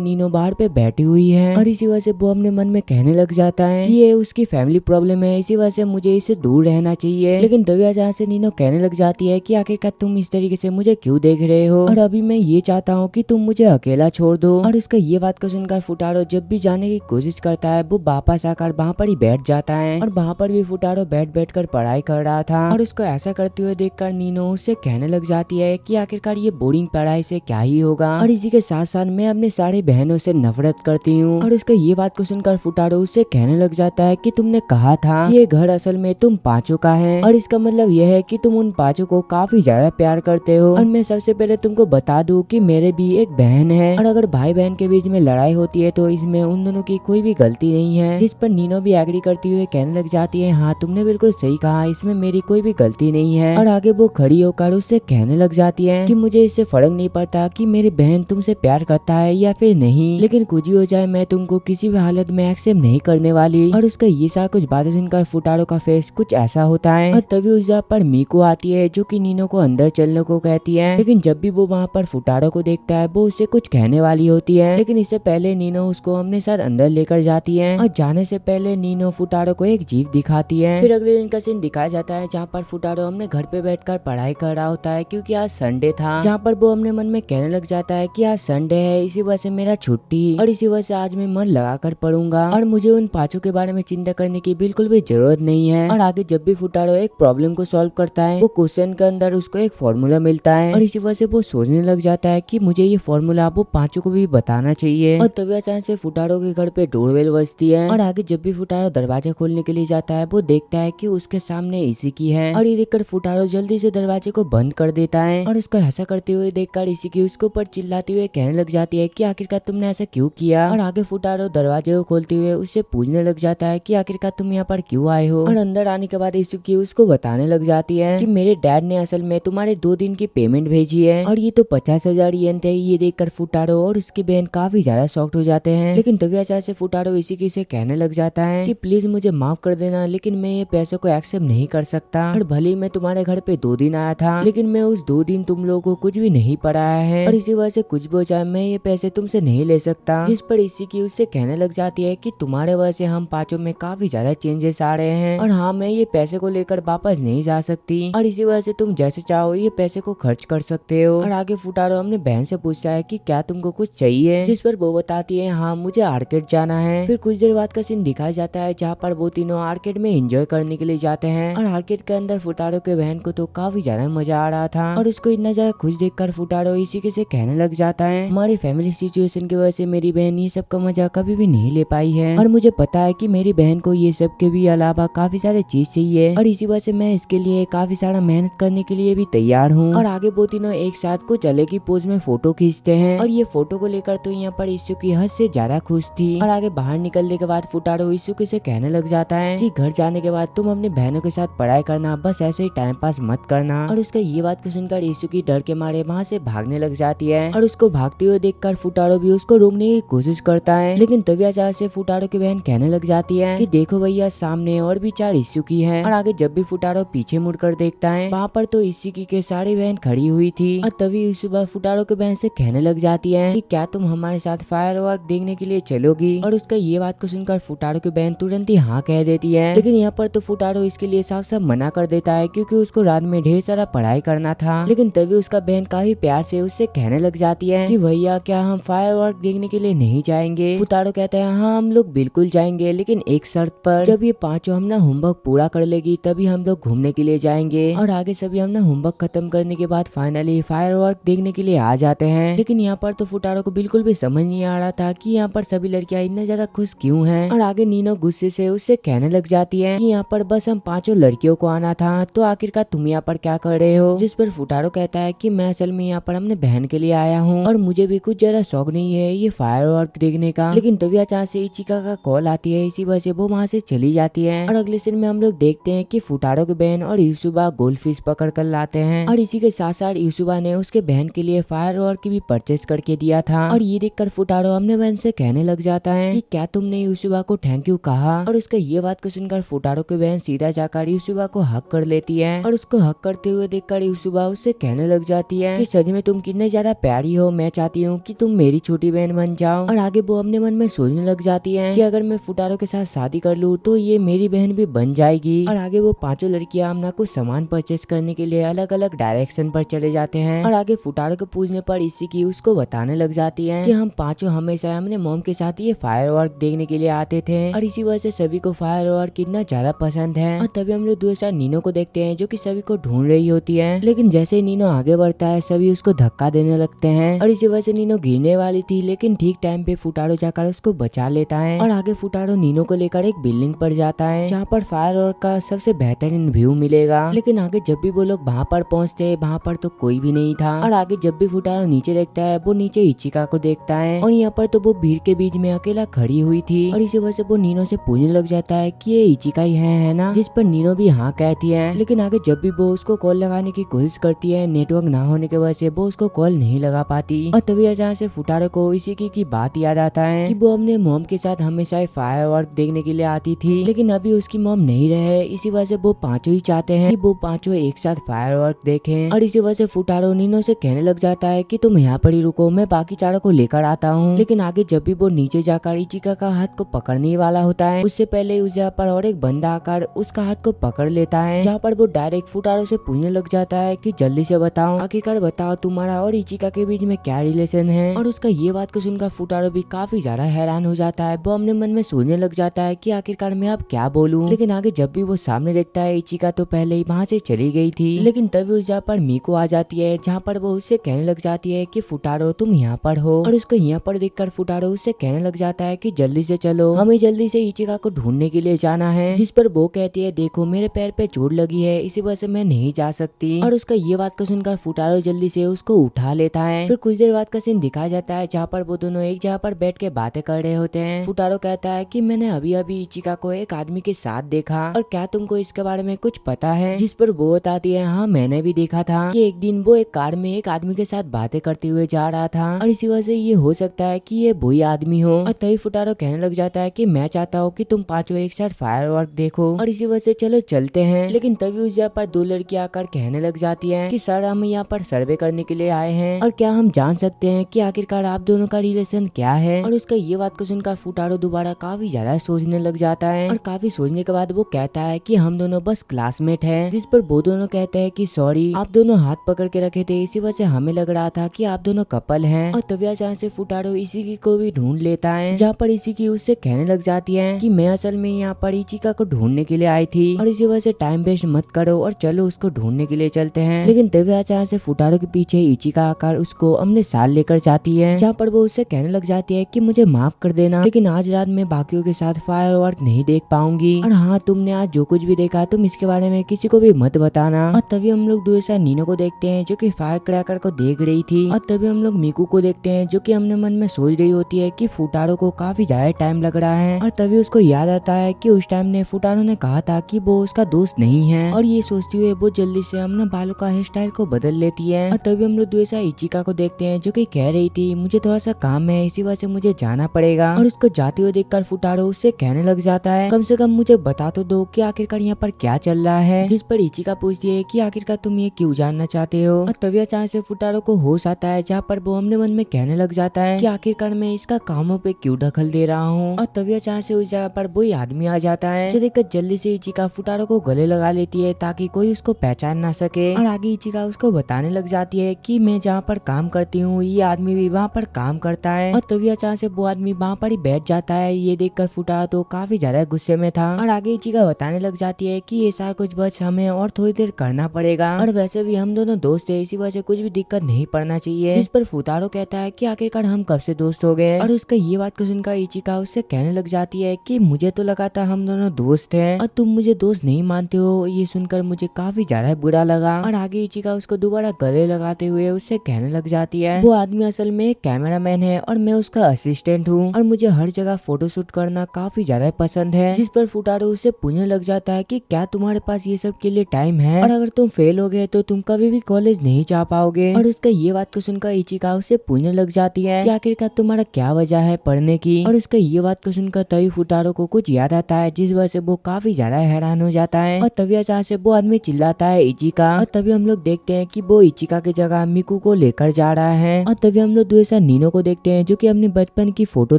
नीनो बाहर पे बैठी हुई है और इसी वजह से वो अपने मन में कहने लग जाता है कि ये उसकी फैमिली प्रॉब्लम है, इसी वजह से मुझे इससे दूर रहना चाहिए। लेकिन तभी अचानक से नीनो कहने लग जाती है कि आखिरकार तुम इस तरीके से मुझे क्यों देख रहे हो और अभी मैं ये चाहता हूँ कि तुम मुझे अकेला छोड़ दो। और उसका ये बात को सुनकर फुटारो जब भी जाने की कोशिश करता है वो वापस आकर वहाँ पर ही बैठ जाता है और वहाँ पर भी फुटारो बैठ कर पढ़ाई कर रहा था। और उसको ऐसा करते हुए देखकर नीनो उससे कहने लग जाती है कि आखिरकार ये बोरिंग पढ़ाई से क्या ही होगा और इसी के साथ साथ मैं अपने सारे बहनों से नफरत करती हूँ। और उसका ये बात को सुनकर फुटारो उससे कहने लग जाता है कि तुमने कहा था कि ये घर असल में तुम पांचों का है और इसका मतलब यह है कि तुम उन पांचों को काफी ज्यादा प्यार करते हो। और मैं सबसे पहले तुमको बता दूं कि मेरे भी एक बहन है और अगर भाई बहन के बीच में लड़ाई होती है तो इसमें उन दोनों की कोई भी गलती नहीं है। जिस पर नीनो भी एग्री करती हुए कहने लग जाती है हाँ तुमने बिल्कुल सही कहा, इसमें मेरी कोई भी गलती नहीं है। और आगे वो खड़ी होकर उससे कहने लग जाती है कि मुझे इससे फर्क नहीं पड़ता कि मेरी बहन तुमसे प्यार करता है या फिर नहीं, लेकिन कुछ भी हो जाए मैं तुमको किसी भी हालत में एक्सेप्ट नहीं करने वाली। और उसका ये सारा कुछ बातें सुनकर फुटारो का फेस कुछ ऐसा होता है और तभी उस जगह पर मीको आती है जो कि नीनो को अंदर चलने को कहती है। लेकिन जब भी वो वहाँ पर फुटारो को देखता है वो उससे कुछ कहने वाली होती है, लेकिन इससे पहले नीनो उसको अपने साथ अंदर लेकर जाती है। और जाने से पहले नीनो फुटारो को एक जीप दिखाती है। फिर अगले दिन का सीन दिखाया जाता है जहाँ पर फुटारो अपने घर पे बैठकर पढ़ाई कर रहा होता है क्योंकि आज संडे था, जहाँ पर वो अपने मन में कहने लग जाता है कि आज संडे है, इसी वजह से मेरा छुट्टी और इसी वजह से आज मैं मन लगाकर पढ़ूंगा और मुझे उन पांचों के बारे में चिंता करने की बिल्कुल भी जरूरत नहीं है। और आगे जब भी फुटारो एक प्रॉब्लम को सॉल्व करता है वो क्वेश्चन के अंदर उसको एक फॉर्मूला मिलता है और इसी वजह से वो सोचने लग जाता है कि मुझे ये फॉर्मूला वो पांचों को भी बताना चाहिए। और तभी अचानक से फुटारो के घर पे डोरबेल बजती है और आगे जब भी फुटारो दरवाजा खोलने के लिए जाता है वो देखता है कि उसके सामने इसी की है और ये देखकर फुटारो जल्दी से दरवाजे को बंद कर देता लगता है और उसको ऐसा करते हुए देखकर इशिकी उसके ऊपर चिल्लाते हुए कहने लग जाती है कि आखिरकार तुमने ऐसा क्यों किया। और आगे फुटारो दरवाजे को खोलते हुए उससे पूछने लग जाता है कि आखिरकार तुम यहाँ पर क्यों आए हो। और अंदर आने के बाद इशिकी उसको बताने लग जाती है कि मेरे डैड ने असल में तुम्हारे 2 दिन की पेमेंट भेजी है और ये तो 50,000 येन थे। ये देखकर फुटारो और उसकी बहन काफी ज्यादा शॉक्ड हो जाते हैं। लेकिन तभी अचानक से फुटारो इशिकी से कहने लग जाता है कि प्लीज मुझे माफ कर देना, लेकिन मैं ये पैसों को एक्सेप्ट नहीं कर सकता। और भले ही मैं तुम्हारे घर पे 2 दिन आया था, लेकिन मैं उस 2 दिन तुम लोगों को कुछ भी नहीं पढ़ाया है और इसी वजह से कुछ भी हो जाए मैं ये पैसे तुमसे नहीं ले सकता। जिस पर इशिकी उससे कहने लग जाती है कि तुम्हारे वजह से हम पांचों में काफी ज्यादा चेंजेस आ रहे हैं और हाँ, मैं ये पैसे को लेकर वापस नहीं जा सकती और इसी वजह से तुम जैसे चाहो ये पैसे को खर्च कर सकते हो। और आगे फुटारो अपने बहन से पूछता है कि क्या तुमको कुछ चाहिए, जिस पर वो बताती है हाँ मुझे आर्केड जाना है। फिर कुछ देर बाद का सीन दिखाया जाता है जहाँ पर वो तीनों आर्केड में एंजॉय करने के लिए जाते हैं और आर्केड के अंदर फुटारो के बहन को तो काफी ज्यादा मजा आ रहा था और उसको इतना ज्यादा खुश देखकर फुटारो इसी से कहने लग जाता है हमारी फैमिली सिचुएशन की वजह से मेरी बहन ये सब का मजा कभी भी नहीं ले पाई है और मुझे पता है कि मेरी बहन को ये सब के भी अलावा काफी सारे चीज चाहिए और इसी वजह से मैं इसके लिए काफी सारा मेहनत करने के लिए भी तैयार हूँ। और आगे वो तीनों एक साथ कुछ अलग ही पोज में फोटो खींचते हैं और ये फोटो को लेकर तो यहाँ पर इशुकी हद से ज्यादा खुश थी। और आगे बाहर निकलने के बाद फुटारो इशुकी से कहने लग जाता है कि घर जाने के बाद तुम अपने बहनों के साथ पढ़ाई करना, बस ऐसे ही टाइम पास मत करना। और उसका ये बात को सुनकर इशुकी डर के मारे वहाँ से भागने लग जाती है और उसको भागते हुए देखकर फुटारो भी उसको रोकने की कोशिश करता है। लेकिन तभी अचानक से फुटारो की बहन कहने लग जाती है कि देखो भैया सामने और भी 4 इशुकी है। और आगे जब भी फुटारो पीछे मुड़कर देखता है वहाँ पर तो इशिकी के सारी बहन खड़ी हुई थी। और तभी सुबह फुटारो के बहन से कहने लग जाती है कि क्या तुम हमारे साथ फायरवर्क देखने के लिए चलोगी। और उसका ये बात को सुनकर फुटारो की बहन तुरंत ही हाँ कह देती है। लेकिन यहाँ पर तो फुटारो इसके लिए साफ साफ मना कर देता है क्योंकि उसको रात में ढेर सारा पढ़ाई करना था। लेकिन तभी उसका बहन काफी प्यार से उससे कहने लग जाती है कि भैया क्या हम फायरवर्क देखने के लिए नहीं जाएंगे। फुटारो कहता है हाँ हम लोग बिल्कुल जाएंगे, लेकिन एक शर्त पर, जब ये पांचों हम ना होमवर्क पूरा कर लेगी तभी हम लोग घूमने के लिए जाएंगे। और आगे सभी हम ना होमवर्क खत्म करने के बाद फाइनली फायरवर्क देखने के लिए आ जाते हैं। लेकिन यहाँ पर तो फुटारो को बिल्कुल भी समझ नहीं आ रहा था कि यहाँ पर सभी लड़कियां इतने ज्यादा खुश क्यों हैं। और आगे नीनो गुस्से से उससे कहने लग जाती है कि यहाँ पर बस हम पांचों लड़कियों को आना था, तो आखिरकार तुम यहाँ पर क्या कर रहे हो। जिस पर फुटारो कहता है कि मैं असल में यहाँ पर अपने बहन के लिए आया हूँ और मुझे भी कुछ ज्यादा शौक नहीं है ये फायरवर्क देखने का। लेकिन तभी अचानक से इचिका का कॉल आती है, इसी वजह से वो वहाँ से चली जाती है। और अगले सीन में हम लोग देखते हैं कि फुटारो की बहन और यूसुबा गोल्ड फिश पकड़ कर लाते हैं और इसी के साथ साथ यूसुबा ने उसके बहन के लिए फायरवर्क भी परचेज करके दिया था। और ये देखकर फुटारो अपने बहन से कहने लग जाता है कि क्या तुमने यूसुबा को थैंक यू कहा। और उसका ये बात को सुनकर फुटारो की बहन सीधा जाकर यूसुबा को हक कर लेती है और उसको हक करते हुए देखकर यूसुबा उससे कहने लग जाती है कि सच में तुम कितने ज्यादा प्यारी हो, मैं चाहती हूँ कि तुम मेरी छोटी बहन बन जाओ। और आगे वो अपने मन में सोचने लग जाती है कि अगर मैं फुटारो के साथ शादी कर लूँ तो ये मेरी बहन भी बन जाएगी। और आगे वो पांचों लड़कियां अपना कुछ सामान परचेस करने के लिए अलग अलग डायरेक्शन पर चले जाते हैं। और आगे फुटारो के पूछने पर इशिकी उसको बताने लग जाती है कि हम पांचों हमेशा अपने मॉम के साथ ये फायरवर्क देखने के लिए आते थे और इसी वजह से सभी को फायरवर्क कितना ज्यादा पसंद है। और तभी हम लोग दूसरा नीनो को देखते हैं जो कि सभी को ढूंढ रही होती है। लेकिन जैसे ही नीनो आगे बढ़ता है सभी उसको धक्का देने लगते हैं और इसी वजह से नीनो गिरने वाली थी, लेकिन ठीक टाइम पे फुटारो जाकर उसको बचा लेता है। और आगे फुटारो नीनो को लेकर एक बिल्डिंग पर जाता है जहाँ पर फायरवर्क का सबसे बेहतरीन व्यू मिलेगा। लेकिन आगे जब भी वो लोग वहाँ पर पहुँचते वहाँ पर तो कोई भी नहीं था। और आगे जब भी फुटारो नीचे देखता है वो नीचे इचिका को देखता है और यहाँ पर तो वो भीड़ के बीच में अकेला खड़ी हुई थी। और इसी वजह से वो नीनो से पूछने लग जाता है कि ये इचिका ही है ना, जिस पर नीनो भी हाँ कहती है। लेकिन आगे जब भी वो उसको कॉल लगाने की कोशिश करती है नेटवर्क ना होने की वजह से वो उसको कॉल नहीं लगा पाती। और तभी अचानक से फुटारो को इशिकी की बात याद आता है कि वो अपने मॉम के साथ हमेशा फायरवर्क देखने के लिए आती थी, लेकिन अभी उसकी मॉम नहीं रहे। इसी वजह से वो पांचों ही चाहते हैं कि वो पांचों एक साथ फायरवर्क देखें। और इसी वजह से फुटारो नीनो से कहने लग जाता है कि तुम यहाँ पर ही रुको, मैं बाकी चारों को लेकर आता हूँ। लेकिन आगे जब भी वो नीचे जाकर इचिका का हाथ को पकड़ने वाला होता है उससे पहले उस जगह पर और एक बंदा आकर उसका हाथ को पकड़ लेता है, जहाँ पर वो डायरेक्ट फुटारो से पूछने लग जाता है कि जल्दी से बताओ, आखिरकार बताओ तुम्हारा और इचिका के बीच में क्या रिलेशन है। और उसका ये बात को सुनकर फुटारो भी काफी ज्यादा हैरान हो जाता है। वो अपने मन में सोचने लग जाता है कि आखिरकार मैं अब क्या बोलूं। लेकिन आगे जब भी वो सामने देखता है इचिका तो पहले ही वहाँ से चली गई थी। लेकिन तभी उस जगह पर मीको आ जाती है जहाँ पर वो उससे कहने लग जाती है कि फुटारो तुम यहाँ पर हो। और उसको यहाँ पर देखकर फुटारो उससे कहने लग जाता है कि जल्दी से चलो, हमें जल्दी से इचिका को ढूंढने के लिए जाना है। जिस पर वो कहती है देखो मेरे पैर पे चोट लगी है, इसी वजह से मैं नहीं जा सकती। और उसका ये बात को सुनकर फुटारो जल्दी से उसको उठा लेता है। फिर कुछ देर बाद का सीन दिखाया जाता है जहाँ पर वो दोनों एक जगह पर बैठ के बातें कर रहे होते हैं। फुटारो कहता है कि मैंने अभी अभी इचिका को एक आदमी के साथ देखा, और क्या तुमको इसके बारे में कुछ पता है? जिस पर वो बताती है, हाँ मैंने भी देखा था कि एक दिन वो एक कार में एक आदमी के साथ बातें करते हुए जा रहा था, और इसी वजह से ये हो सकता है कि ये वही आदमी हो। और तभी फुटारो कहने लग जाता है कि मैं चाहता हूँ कि तुम पांचों एक साथ फायरवर्क देखो, और इसी वजह से चलो चलते हैं। लेकिन तभी उस जगह पर दो लड़कियां आकर कहने लग जाती है कि सर हम यहाँ पर सर्वे करने के लिए आए हैं, और क्या हम जान सकते हैं कि आखिरकार आप दोनों का रिलेशन क्या है? और उसका ये बात को सुनकर फुटारो दोबारा काफी ज्यादा सोचने लग जाता है, और काफी सोचने के बाद वो कहता है कि हम दोनों बस क्लासमेट हैं। जिस पर वो दोनों कहते हैं कि सॉरी, आप दोनों हाथ पकड़ के रखे थे, इसी वजह से हमें लग रहा था कि आप दोनों कपल हैं। और तभी अचानक से फुटारो इशिकी को भी ढूंढ लेता है, जहाँ पर इशिकी उससे कहने लग जाती है कि मैं असल में यहाँ पर इचिका को ढूंढने के लिए आई थी, और इसी वजह से टाइम वेस्ट मत करो और चलो उसको ढूंढने के लिए चलते हैं। लेकिन तभी अचानक से फुटारो के पीछे इचिका आकर उसको अपने साथ लेकर जाती है, जहाँ पर वो उससे कहने लग जाती है कि मुझे माफ कर देना, लेकिन आज रात में बाकियों के साथ फायरवर्क नहीं देख पाऊंगी, और हाँ तुमने आज जो कुछ भी देखा तुम इसके बारे में किसी को भी मत बताना। और तभी हम लोग दूर से नीनो को देखते हैं जो कि फायर क्रैकर को देख रही थी, और तभी हम लोग मिकू को देखते हैं जो कि अपने मन में सोच रही होती है कि फुटारो को काफी ज्यादा टाइम लग रहा है। और तभी उसको याद आता है कि उस टाइम ने फुटारो ने कहा था कि वो उसका दोस्त नहीं है, और ये सोचते हुए वो जल्दी से अपने बालों का हेयर स्टाइल को बदल लेती है। और तभी हम लोग दूर से इचिका को देखते हैं जो कि कह रही थी मुझे थोड़ा सा काम है, इसी वजह से मुझे जाना पड़ेगा, और उसको जाते हुए देखकर फुटारो उससे कहने लग जाता है कम से कम मुझे बता तो दो कि आखिरकार यहाँ पर क्या चल रहा है। जिस पर इचिका पूछती है कि आखिरकार तुम ये क्यों जानना चाहते हो। और तभी अचानक से फुटारो को होश आता है, जहाँ पर वो अपने मन में कहने लग जाता है कि आखिरकार मैं इसका कामों पे क्यों दखल दे रहा हूँ। और तभी अचानक से उस जगह पर वही आदमी आ जाता है, जो देखकर जल्दी से इचिका फुटारो को गले लगा लेती है ताकि कोई उसको पहचान ना सके। और आगे इचिका उसको बताने लग जाती है कि मैं जहाँ पर काम करती हूँ ये आदमी भी वहाँ पर काम करता है। और तभी अचानक से वो आदमी वहाँ पर ही बैठ जाता है। ये देखकर फुटारो तो काफी ज्यादा गुस्से में था, और आगे इचिका बताने लग जाती है कि ये सारा कुछ बस हमें और थोड़ी देर करना पड़ेगा, और वैसे भी हम दोनों दोस्त है, इसी वजह से कुछ भी दिक्कत नहीं पड़ना चाहिए। जिस पर फुटारो कहता है कि आखिरकार हम कब से दोस्त हो गए। और उसका ये बात को सुनकर इचिका उससे कहने लग जाती है कि मुझे तो लगा था हम दोनों दोस्त हैं, और तुम मुझे दोस्त नहीं मानते हो। ये सुनकर मुझे काफी ज्यादा बुरा लगा, और आगे इचिका उसको दोबारा गले लगाते हुए उससे कहने लग जाती है वो आदमी असल में एक कैमरामैन है और मैं उसका असिस्टेंट हूँ, और मुझे हर जगह फोटोशूट करना काफी ज्यादा पसंद है। जिस पर फुटारो उससे पूछने लग जाता है कि क्या तुम्हारे पास ये सब के लिए टाइम है, और अगर तुम फेल हो गए तो तुम कभी भी कॉलेज नहीं जा पाओगे। और उसका ये बात को सुनकर इचिका उससे पूछने लग जाती है कि आखिरकार तुम्हारा क्या वजह है पढ़ने की। और उसका ये बात को सुनकर तभी फुटारो को कुछ याद आता है, जिस वजह से वो काफी ज्यादा हैरान हो जाता है। और तभी अचानक से वो आदमी चिल्लाता है इचिका, और तभी हम लोग देखते हैं कि वो इचिका की जगह मिकू को लेकर जा रहा है। और तभी हम लोग दूसरा नीनो को देखते हैं जो कि अपने बचपन की फोटो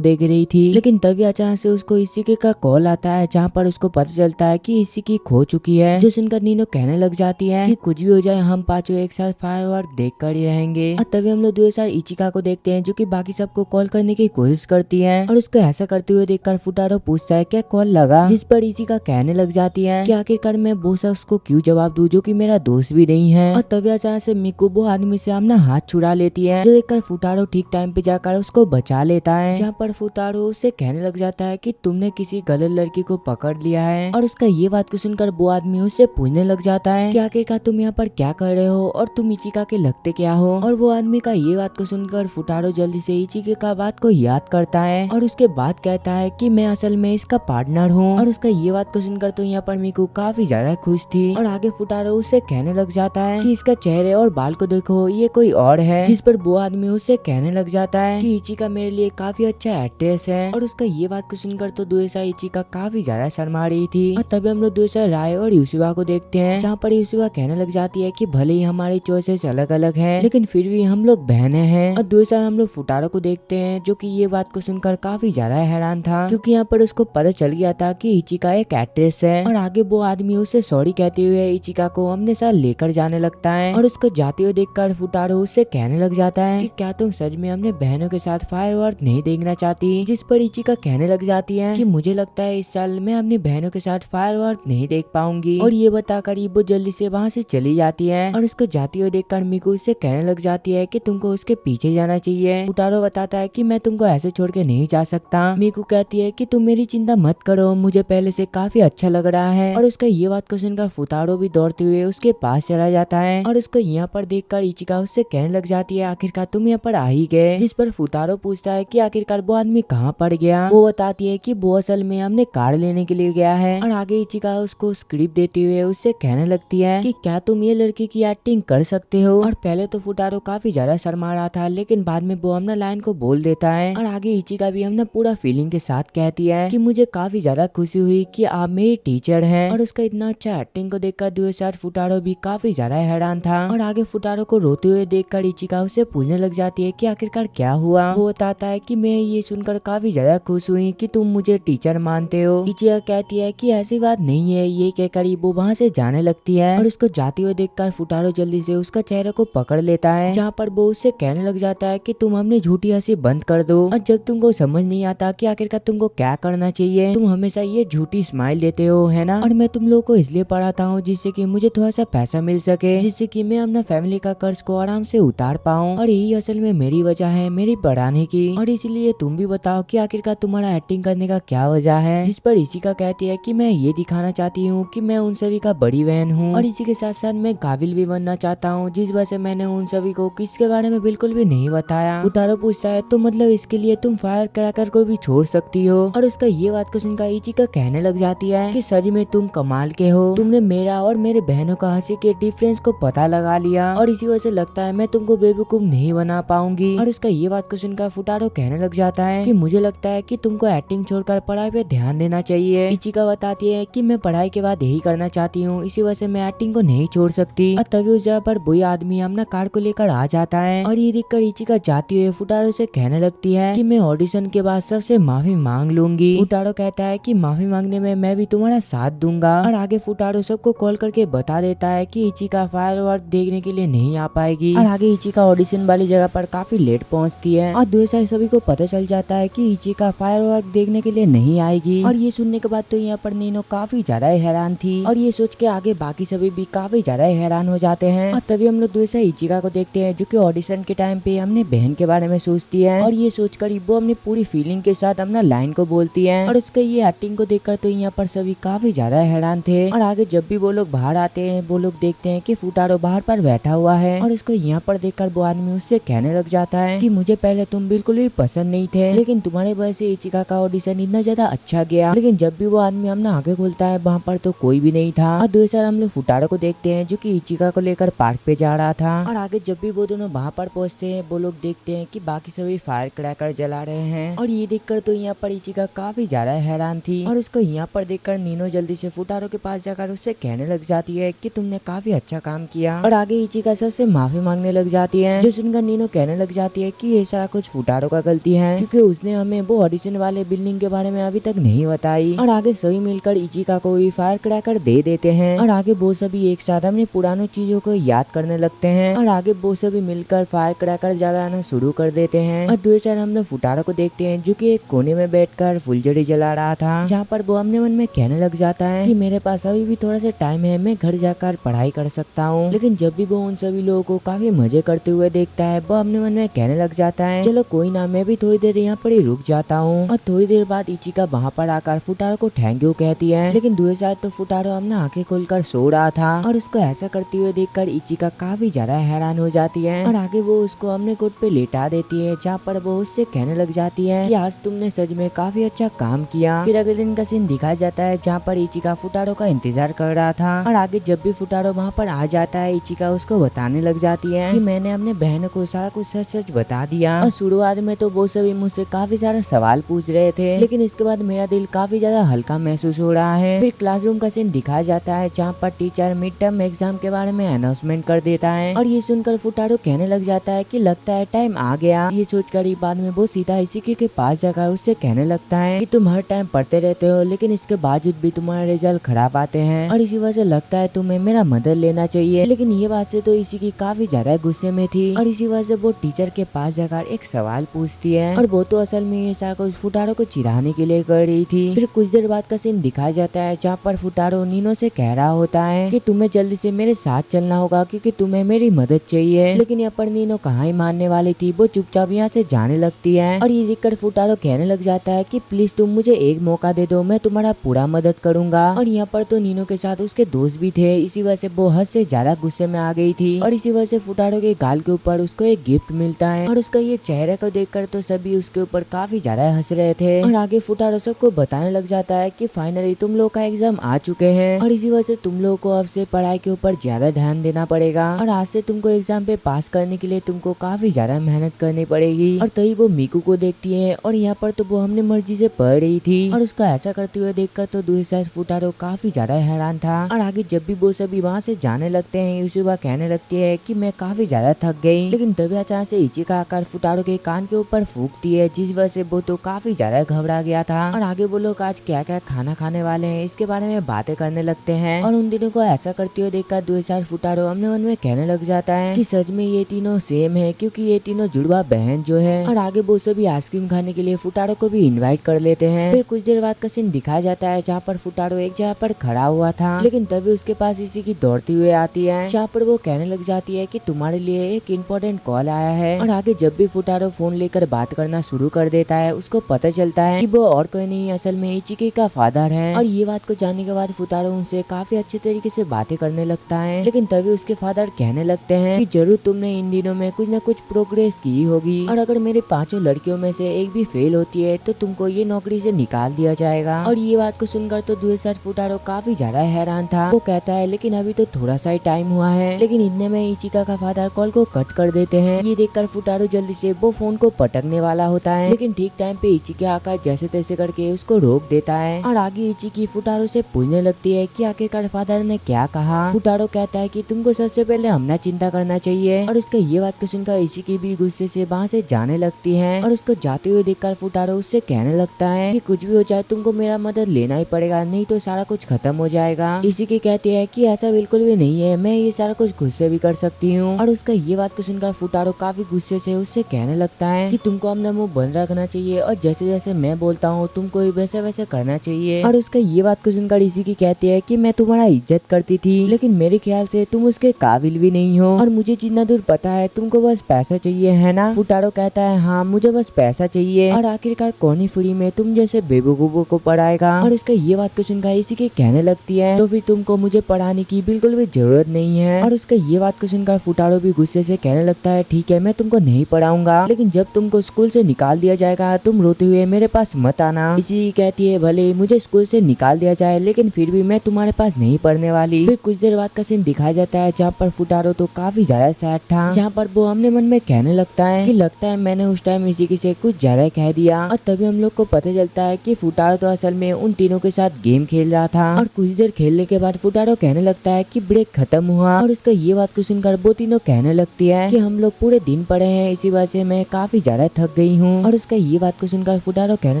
देख रही थी, लेकिन तभी अचानक से उसको इशिकी का कॉल आता है, जहाँ पर उसको पता चलता है कि इशिकी खो चुकी है। जो सुनकर नीनो कहने लग जाती है कि कुछ भी हो जाए हम पांचों एक साथ फायरवर्क देख कर ही रहेंगे। और तभी हम लोग दूसरा इचिका को देखते हैं जो कि बाकी सबको कॉल करने की कोशिश करती है, और उसको ऐसा करते हुए देखकर फुटारो पूछता है क्या कॉल लगा। जिस पर इशिका कहने लग जाती है कि आखिरकार मैं वो शख्स को क्यों जवाब दूं जो कि मेरा दोस्त भी नहीं है। और तभी अचानक से मिकू वो आदमी से अपना हाथ छुड़ा लेती है, जो देखकर फुटारो ठीक टाइम पे जाकर उसको बचा लेता है, जहाँ पर फुटारो उससे कहने लग जाता है कि तुमने किसी गलत लड़की को पकड़ लिया है। और उसका ये बात को सुनकर वो आदमी उससे पूछने लग जाता है कि आखिरकार तुम यहाँ पर क्या कर रहे हो और तुम इचिका के लगते क्या हो। और वो आदमी का ये बात को सुनकर फुटारो जल्दी से इचिका का बात को याद करता है, और उसके बाद कहता है कि मैं असल में इसका पार्टनर हूँ। और उसका ये बात को सुनकर तो यहाँ पर मिकू काफी ज्यादा खुश थी, और आगे फुटारो उससे कहने लग जाता है कि इसका चेहरे और बाल को देखो ये कोई और है। जिस पर वो आदमी उससे कहने लग जाता है कि इचिका मेरे लिए काफी अच्छा एक्ट्रेस है। और उसका ये बात को सुनकर तो दूसरा इचिका काफी ज्यादा शर्मा रही थी। और तभी हम लोग दूसरा राय और यूसुबा को देखते हैं, जहाँ पर यूसुबा कहने लग जाती है कि भले ही हमारी चॉइसेस अलग अलग हैं, लेकिन फिर भी हम लोग बहनें हैं। और दूसरा हम लोग फुटारो को देखते हैं जो कि ये बात को सुनकर काफी ज्यादा हैरान था, क्योंकि यहाँ पर उसको पता चल गया था कि इचिका एक एक्ट्रेस है। और आगे वो आदमी उसे सॉरी कहते हुए इचिका को अपने साथ लेकर जाने लगता है, और उसको जाते हुए देखकर फुटारो उससे कहने लग जाता है कि क्या तुम सच में अपने बहनों के साथ फायरवर्क नहीं देखना चाहती। जिस पर इचिका कहने लग जाती है कि मुझे लगता है इस साल मैं अपनी बहनों के साथ फायरवर्क नहीं देख पाऊंगी। और ये बताकर वो जल्दी से वहाँ से चली जाती है, और उसको जाती हुई देखकर मिकू उससे कहने लग जाती है कि तुमको उसके पीछे जाना चाहिए। फुटारो बताता है कि मैं तुमको ऐसे छोड़ के नहीं जा सकता। मिकू कहती है कि तुम मेरी चिंता मत करो, मुझे पहले से काफी अच्छा लग रहा है। और उसका ये बात को सुनकर फुटारो भी दौड़ते हुए उसके पास चला जाता जाता है और उसको यहाँ पर देखकर इचिका उससे कहने लग जाती है आखिरकार तुम यहाँ पर आ ही गए। जिस पर फुटारो पूछता है कि आखिरकार वो आदमी कहाँ पड़ गया। वो बताती है कि वो असल में हमने कार लेने के लिए गया है। और आगे इचिका उसको स्क्रिप्ट देते हुए उससे कहने लगती है कि क्या तुम ये लड़की की एक्टिंग कर सकते हो। और पहले तो फुटारो काफी ज्यादा शर्मा रहा था, लेकिन बाद में वो अपना लाइन को बोल देता है। और आगे इचिका भी हमने पूरा फीलिंग के साथ कहती है कि मुझे काफी ज्यादा खुशी हुई कि आप मेरी टीचर हैं। और उसका इतना अच्छा एक्टिंग को देखकर दूसरे फुटारो भी काफी ज्यादा हैरान था। और आगे फुटारो को रोते हुए देखकर इचिका उससे पूछने लग जाती है कि आखिरकार क्या हुआ। वो बताता है कि मैं ये सुनकर काफी ज्यादा खुश हुई कि तुम मुझे टीचर मानते हो। इचिका कहती है कि ऐसी बात नहीं है। ये कहकर वो वहाँ से जाने लगती है और उसको जाते हुए देखकर फुटारो जल्दी से उसका चेहरे को पकड़ लेता है, जहाँ पर वो उससे कहने लग जाता है कि तुम हमने झूठी हंसी बंद कर दो। और जब तुमको समझ नहीं आता कि आखिरकार तुमको क्या करना चाहिए, तुम हमेशा ये झूठी स्माइल देते हो, है ना। और मैं तुम लोगों को इसलिए पढ़ाता हूँ जिससे कि मुझे थोड़ा सा पैसा मिल सके, जिससे कि मैं अपना फैमिली का कर्ज को आराम से उतार पाऊँ। और यही असल में मेरी वजह है मेरी पढ़ाने की। और इसीलिए तुम भी बताओ कि आखिरकार तुम्हारा एक्टिंग करने का क्या वजह है। जिस पर इशिका कहती है कि मैं ये दिखाना चाहती हूँ कि मैं उन सभी का बड़ी बहन हूँ और इसी के साथ साथ मैं काबिल भी बनना चाहता हूँ, जिस वजह से मैंने उन सभी को किसके बारे में बिल्कुल भी नहीं बताया। फुटारो पूछता है तो मतलब इसके लिए तुम फायर क्रैकर को भी छोड़ सकती हो। और उसका ये बात को सुनकर इचिका कहने लग जाती है कि सच में तुम कमाल के हो, तुमने मेरा और मेरे बहनों का हंसी के डिफरेंस को पता लगा लिया और इसी वजह से लगता है मैं तुमको बेवकूफ नहीं बना पाऊंगी। और उसका ये बात को सुनकर फुटारो कहने लग जाता है कि मुझे लगता है कि तुमको एक्टिंग छोड़कर पढ़ाई पे ध्यान देना चाहिए। इचिका बताती है कि मैं पढ़ाई के बाद यही करना चाहती हूँ, इसी वजह से मैं एक्टिंग को नहीं छोड़ सकती। और तभी उस जगह पर वही आदमी अपना कार को लेकर आ जाता है और ये देखकर इचिका जाती हुई फुटारो से कहने लगती है कि मैं ऑडिशन के बाद सबसे माफी मांग लूंगी। फुटारो कहता है कि माफी मांगने में मैं भी तुम्हारा साथ दूंगा। और आगे फुटारो सबको कॉल करके बता देता है कि इचिका फायरवर्क देखने के लिए नहीं आ पाएगी। और आगे इचिका ऑडिशन वाली जगह पर काफी लेट पहुंचती है और दूसरे सभी को पता चल जाता है कि इचिका फायरवर्क देखने के लिए नहीं आएगी। और ये सुनने के बाद तो यहाँ पर नीनो काफी ज्यादा हैरान थी और ये सोच के आगे बाकी सभी भी काफी ज्यादा हैरान हो जाते हैं। और तभी हम लोग दूसरा इचिका को देखते हैं जो कि ऑडिशन के टाइम पे हमने बहन के बारे में सोचती है और ये सोचकर वो अपनी पूरी फीलिंग के साथ अपना लाइन को बोलती है। और उसके ये एक्टिंग को देखकर तो यहाँ पर सभी काफी ज्यादा हैरान थे। और आगे जब भी वो लोग बाहर आते हैं वो लोग देखते हैं कि फुटारो बाहर पर बैठा हुआ है और इसको यहाँ पर देखकर वो आदमी उससे कहने लग जाता है कि मुझे पहले तुम बिल्कुल भी पसंद नहीं थे, लेकिन तुम्हारे वजह से इचिका का ऑडिशन इतना ज्यादा अच्छा गया। लेकिन जब भी वो आदमी अपना आगे खोलता है वहाँ पर तो कोई भी नहीं था। और दूसरा हम लोग फुटारो को देखते हैं जो कि इचिका को लेकर पार्क पे जा रहा था। और आगे जब भी वो दोनों वहाँ पर पहुँचते हैं वो लोग देखते हैं कि बाकी सभी फायर क्रैकर जला रहे हैं। और ये देखकर तो यहाँ पर इचिका काफी ज्यादा हैरान थी और उसको यहाँ पर देखकर नीनो जल्दी से फुटारो के पास जाकर उससे कहने लग जाती है कि तुमने काफी अच्छा काम किया। और आगे इचिका सर से माफी मांगने लग जाती है, जो सुनकर नीनो कहने लग जाती है कि ये सारा कुछ फुटारो का गलती है क्योंकि उसने हमें वो ऑडिशन वाले बिल्डिंग के बारे में अभी तक नहीं बताई। और आगे सभी मिलकर इचिका को भी फायर क्रैकर दे देते हैं और आगे वो सभी एक साथ अपनी पुरानी चीजों को याद करने लगते हैं। और आगे वो सभी मिलकर फायर क्रैकर जलाना शुरू कर देते हैं। और दूसरे हम लोग फुटारो को देखते हैं जो कि एक कोने में बैठकर फुलझड़ी जला रहा था, जहाँ पर वो अपने मन में कहने लग जाता है कि मेरे पास अभी भी थोड़ा सा टाइम है, मैं घर जाकर पढ़ाई कर सकता हूँ। लेकिन जब भी वो उन सभी लोगों को काफी मजे करते हुए देखता है वो अपने मन में कहने लग जाता है चलो कोई ना, मैं भी थोड़ी देर यहाँ पर ही रुक जाता हूँ। और थोड़ी देर बाद इचिका वहाँ पर आकर फुटारो को थैंक यू कहती है, लेकिन दूसरी साइड तो फुटारो अपना आंखें खोलकर सो रहा था और उसको ऐसा करते हुए देखकर इचिका काफी ज्यादा हैरान हो जाती है। और आगे वो उसको अपने कोट पे लेटा देती है, जहाँ पर वो उससे कहने लग जाती है कि आज तुमने सच में काफी अच्छा काम किया। फिर अगले दिन का सीन दिखाया जाता है जहाँ पर इचिका फुटारो का इंतजार कर रहा था। और आगे जब भी फुटारो वहाँ पर आ जाता है इचिका उसको बताने लग जाती है कि मैंने अपने बहन को सारा कुछ सच सच बता दिया। और शुरुआत में तो वो सभी मुझसे काफी सारा सवाल पूछ रहे थे, लेकिन इसके बाद मेरा दिल काफी ज्यादा हल्का महसूस हो रहा है। फिर क्लासरूम का सीन दिखाया जाता है जहाँ पर टीचर मिड टर्म एग्जाम के बारे में अनाउंसमेंट कर देता है और ये सुनकर फुटारो कहने लग जाता है कि लगता है टाइम आ गया। ये सोचकर बाद में वो सीधा इशिका के पास जाकर उससे कहने लगता है कि तुम हर टाइम पढ़ते रहते हो लेकिन इसके बावजूद भी तुम्हारे रिजल्ट खराब आते हैं और इसी वजह से लगता है तुम्हें मेरा मदद लेना चाहिए। लेकिन ये बात से तो इशिका काफी ज्यादा गुस्से में थी और इसी वजह से वो टीचर के पास जाकर एक सवाल पूछती है और वो तो असल में ये सारा कुछ फुटारो को चिढ़ाने के लिए कर रही थी। फिर कुछ देर बाद का सीन दिखाया जाता है जहाँ पर फुटारो नीनो से कह रहा होता है कि तुम्हें जल्दी से मेरे साथ चलना होगा क्योंकि तुम्हें मेरी मदद चाहिए। लेकिन यहाँ पर नीनो कहाँ ही मानने वाली थी, वो चुपचाप यहाँ से जाने लगती है और ये देखकर फुटारो कहने लग जाता है कि प्लीज तुम मुझे एक मौका दे दो, मैं तुम्हारा पूरा मदद करूंगा। और यहाँ पर तो नीनो के साथ उसके दोस्त भी थे, इसी वजह से वो हंस से ज्यादा गुस्से में आ गई थी और इसी वजह से फुटारो के गाल के ऊपर उसको एक गिफ्ट मिलता है और उसका ये चेहरे को देखकर तो सभी उसके ऊपर काफी ज्यादा हंस रहे थे और आगे फुटारो सबको बताने लग जाता है कि फाइनली तुम लोग का एग्जाम आ चुके हैं और इसी वजह से तुम लोग को अब से पढ़ाई के ऊपर ज्यादा ध्यान देना पड़ेगा और आज से तुमको एग्जाम पे पास करने के लिए तुमको काफी ज्यादा मेहनत करनी पड़ेगी। और तभी वो मीकू को देखती है और यहाँ पर तो वो हमने मर्जी से पढ़ रही थी और उसका ऐसा करते हुए देखकर तो दूसरा फुटारो काफी ज्यादा हैरान था। और आगे जब भी वो सभी वहाँ से जाने लगते हैं यूसुबा कहने लगती है कि मैं काफी ज्यादा थक गई, लेकिन तभी अचानक से इचिका आकर फुटारो के कान के ऊपर फूकती है जिस वजह से वो तो काफी ज्यादा घबरा गया था। और आगे वो लोग आज क्या क्या खाना खाने वाले हैं इसके बारे में बातें करने लगते हैं और उन दिनों को ऐसा करते हुए देखकर दूसरा फुटारो अपने मन में कहने लग जाता है कि सच में ये तीनों सेम है क्योंकि ये तीनों जुड़वा बहन जो है। और आगे वो सभी आइसक्रीम खाने के लिए फुटारो को भी इनवाइट कर लेते हैं। फिर कुछ देर बाद का सीन दिखाया जाता है जहाँ पर फुटारो एक जगह पर खड़ा हुआ था, लेकिन तभी उसके पास इसी की दौड़ती हुई आती है जहाँ पर वो कहने लग जाती है कि तुम्हारे लिए एक इम्पोर्टेंट कॉल आया है। और आगे जब भी फुटारो फोन लेकर बात करना शुरू कर देता है उसको पता चलता है कि वो और कोई नहीं असल में इचिकी का फादर है। और ये बात को जानने के बाद फुटारो उनसे काफी अच्छे तरीके से बातें करने लगता है, लेकिन तभी उसके फादर कहने लगते हैं कि जरूर तुमने इन दिनों में कुछ न कुछ प्रोग्रेस की होगी और अगर मेरे 5 लड़कियों में से एक भी फेल होती है तो तुमको ये नौकरी से निकाल दिया जाएगा। और ये बात को सुनकर तो दूसरा फुटारो काफी ज्यादा हैरान था। वो कहता है लेकिन अभी तो थोड़ा सा ही टाइम हुआ है, लेकिन इतने में इचिका का फादर कॉल को कट कर देते हैं। ये देखकर फुटारो जल्दी से वो फोन को पटकने वाला होता है, लेकिन ठीक टाइम पे इचिका आकर जैसे तैसे करके उसको रोक देता है। और आगे इचिकी फुटारो से पूछने लगती है कि आखिरकार फादर ने क्या कहा। फुटारो कहता है कि तुमको सबसे पहले अपना चिंता करना चाहिए। और उसका ये बात को सुनकर इचिकी भी गुस्से से वहाँ से जाने लगती है और उसको जाते हुए देखकर फुटारो उससे कहने लगता है कि कुछ भी हो जाए तुमको मेरा मदद लेना ही पड़ेगा, नहीं तो सारा कुछ खत्म हो जाएगा। इचिकी कहती है कि ऐसा बिल्कुल भी नहीं है, मैं ये सारा कुछ खुद से भी कर सकती हूँ। और उसका ये बात को सुनकर फुटारो काफी गुस्से से उससे कहने लगता है कि तुमको अपना मुंह बंद रखना चाहिए और जैसे जैसे मैं बोलता हूँ तुमको वैसे वैसे करना चाहिए। और उसका ये बात को सुनकर इचिकी कहती है कि मैं तुम्हारा इज्जत करती थी, लेकिन मेरे ख्याल से तुम उसके काबिल भी नहीं हो और मुझे जितना दूर पता है तुमको बस पैसा चाहिए है ना। फुटारो कहता है हाँ मुझे बस पैसा चाहिए और आखिरकार कौन ही फ्री में तुम जैसे बेवकूफों को पढ़ाएगा। और इसका ये बात को सुनकर इचिकी कहने लगती है तो फिर तुमको मुझे पढ़ाने की बिल्कुल भी जरूरत नहीं है। और उसका ये बात को सुनकर फुटारो भी गुस्से से कहने लगता है ठीक है मैं तुमको नहीं पढ़ाऊंगा, लेकिन जब तुमको स्कूल से निकाल दिया जाएगा तुम रोते हुए मेरे पास मत आना। इसी कहती है भले मुझे स्कूल से निकाल दिया जाए लेकिन फिर भी मैं तुम्हारे पास नहीं पढ़ने वाली। फिर कुछ देर बाद का सीन दिखाया जाता है जहाँ पर फुटारो तो काफी ज्यादा सैड था, जहाँ पर वो अपने मन में कहने लगता है कि लगता है मैंने उस टाइम इसी से कुछ ज्यादा कह दिया। और तभी हम लोग को पता चलता है कि फुटारो तो असल में उन तीनों के साथ गेम खेल रहा था। और कुछ देर खेलने के बाद फुटारो कहने लगता है कि ब्रेक खत्म हुआ और उसका ये बात को सुनकर वो तीनों कहने लगती है कि हम लोग पूरे दिन पढ़े हैं इसी वजह से मैं काफी ज्यादा थक गई हूँ। और उसका ये बात को सुनकर फुटारो कहने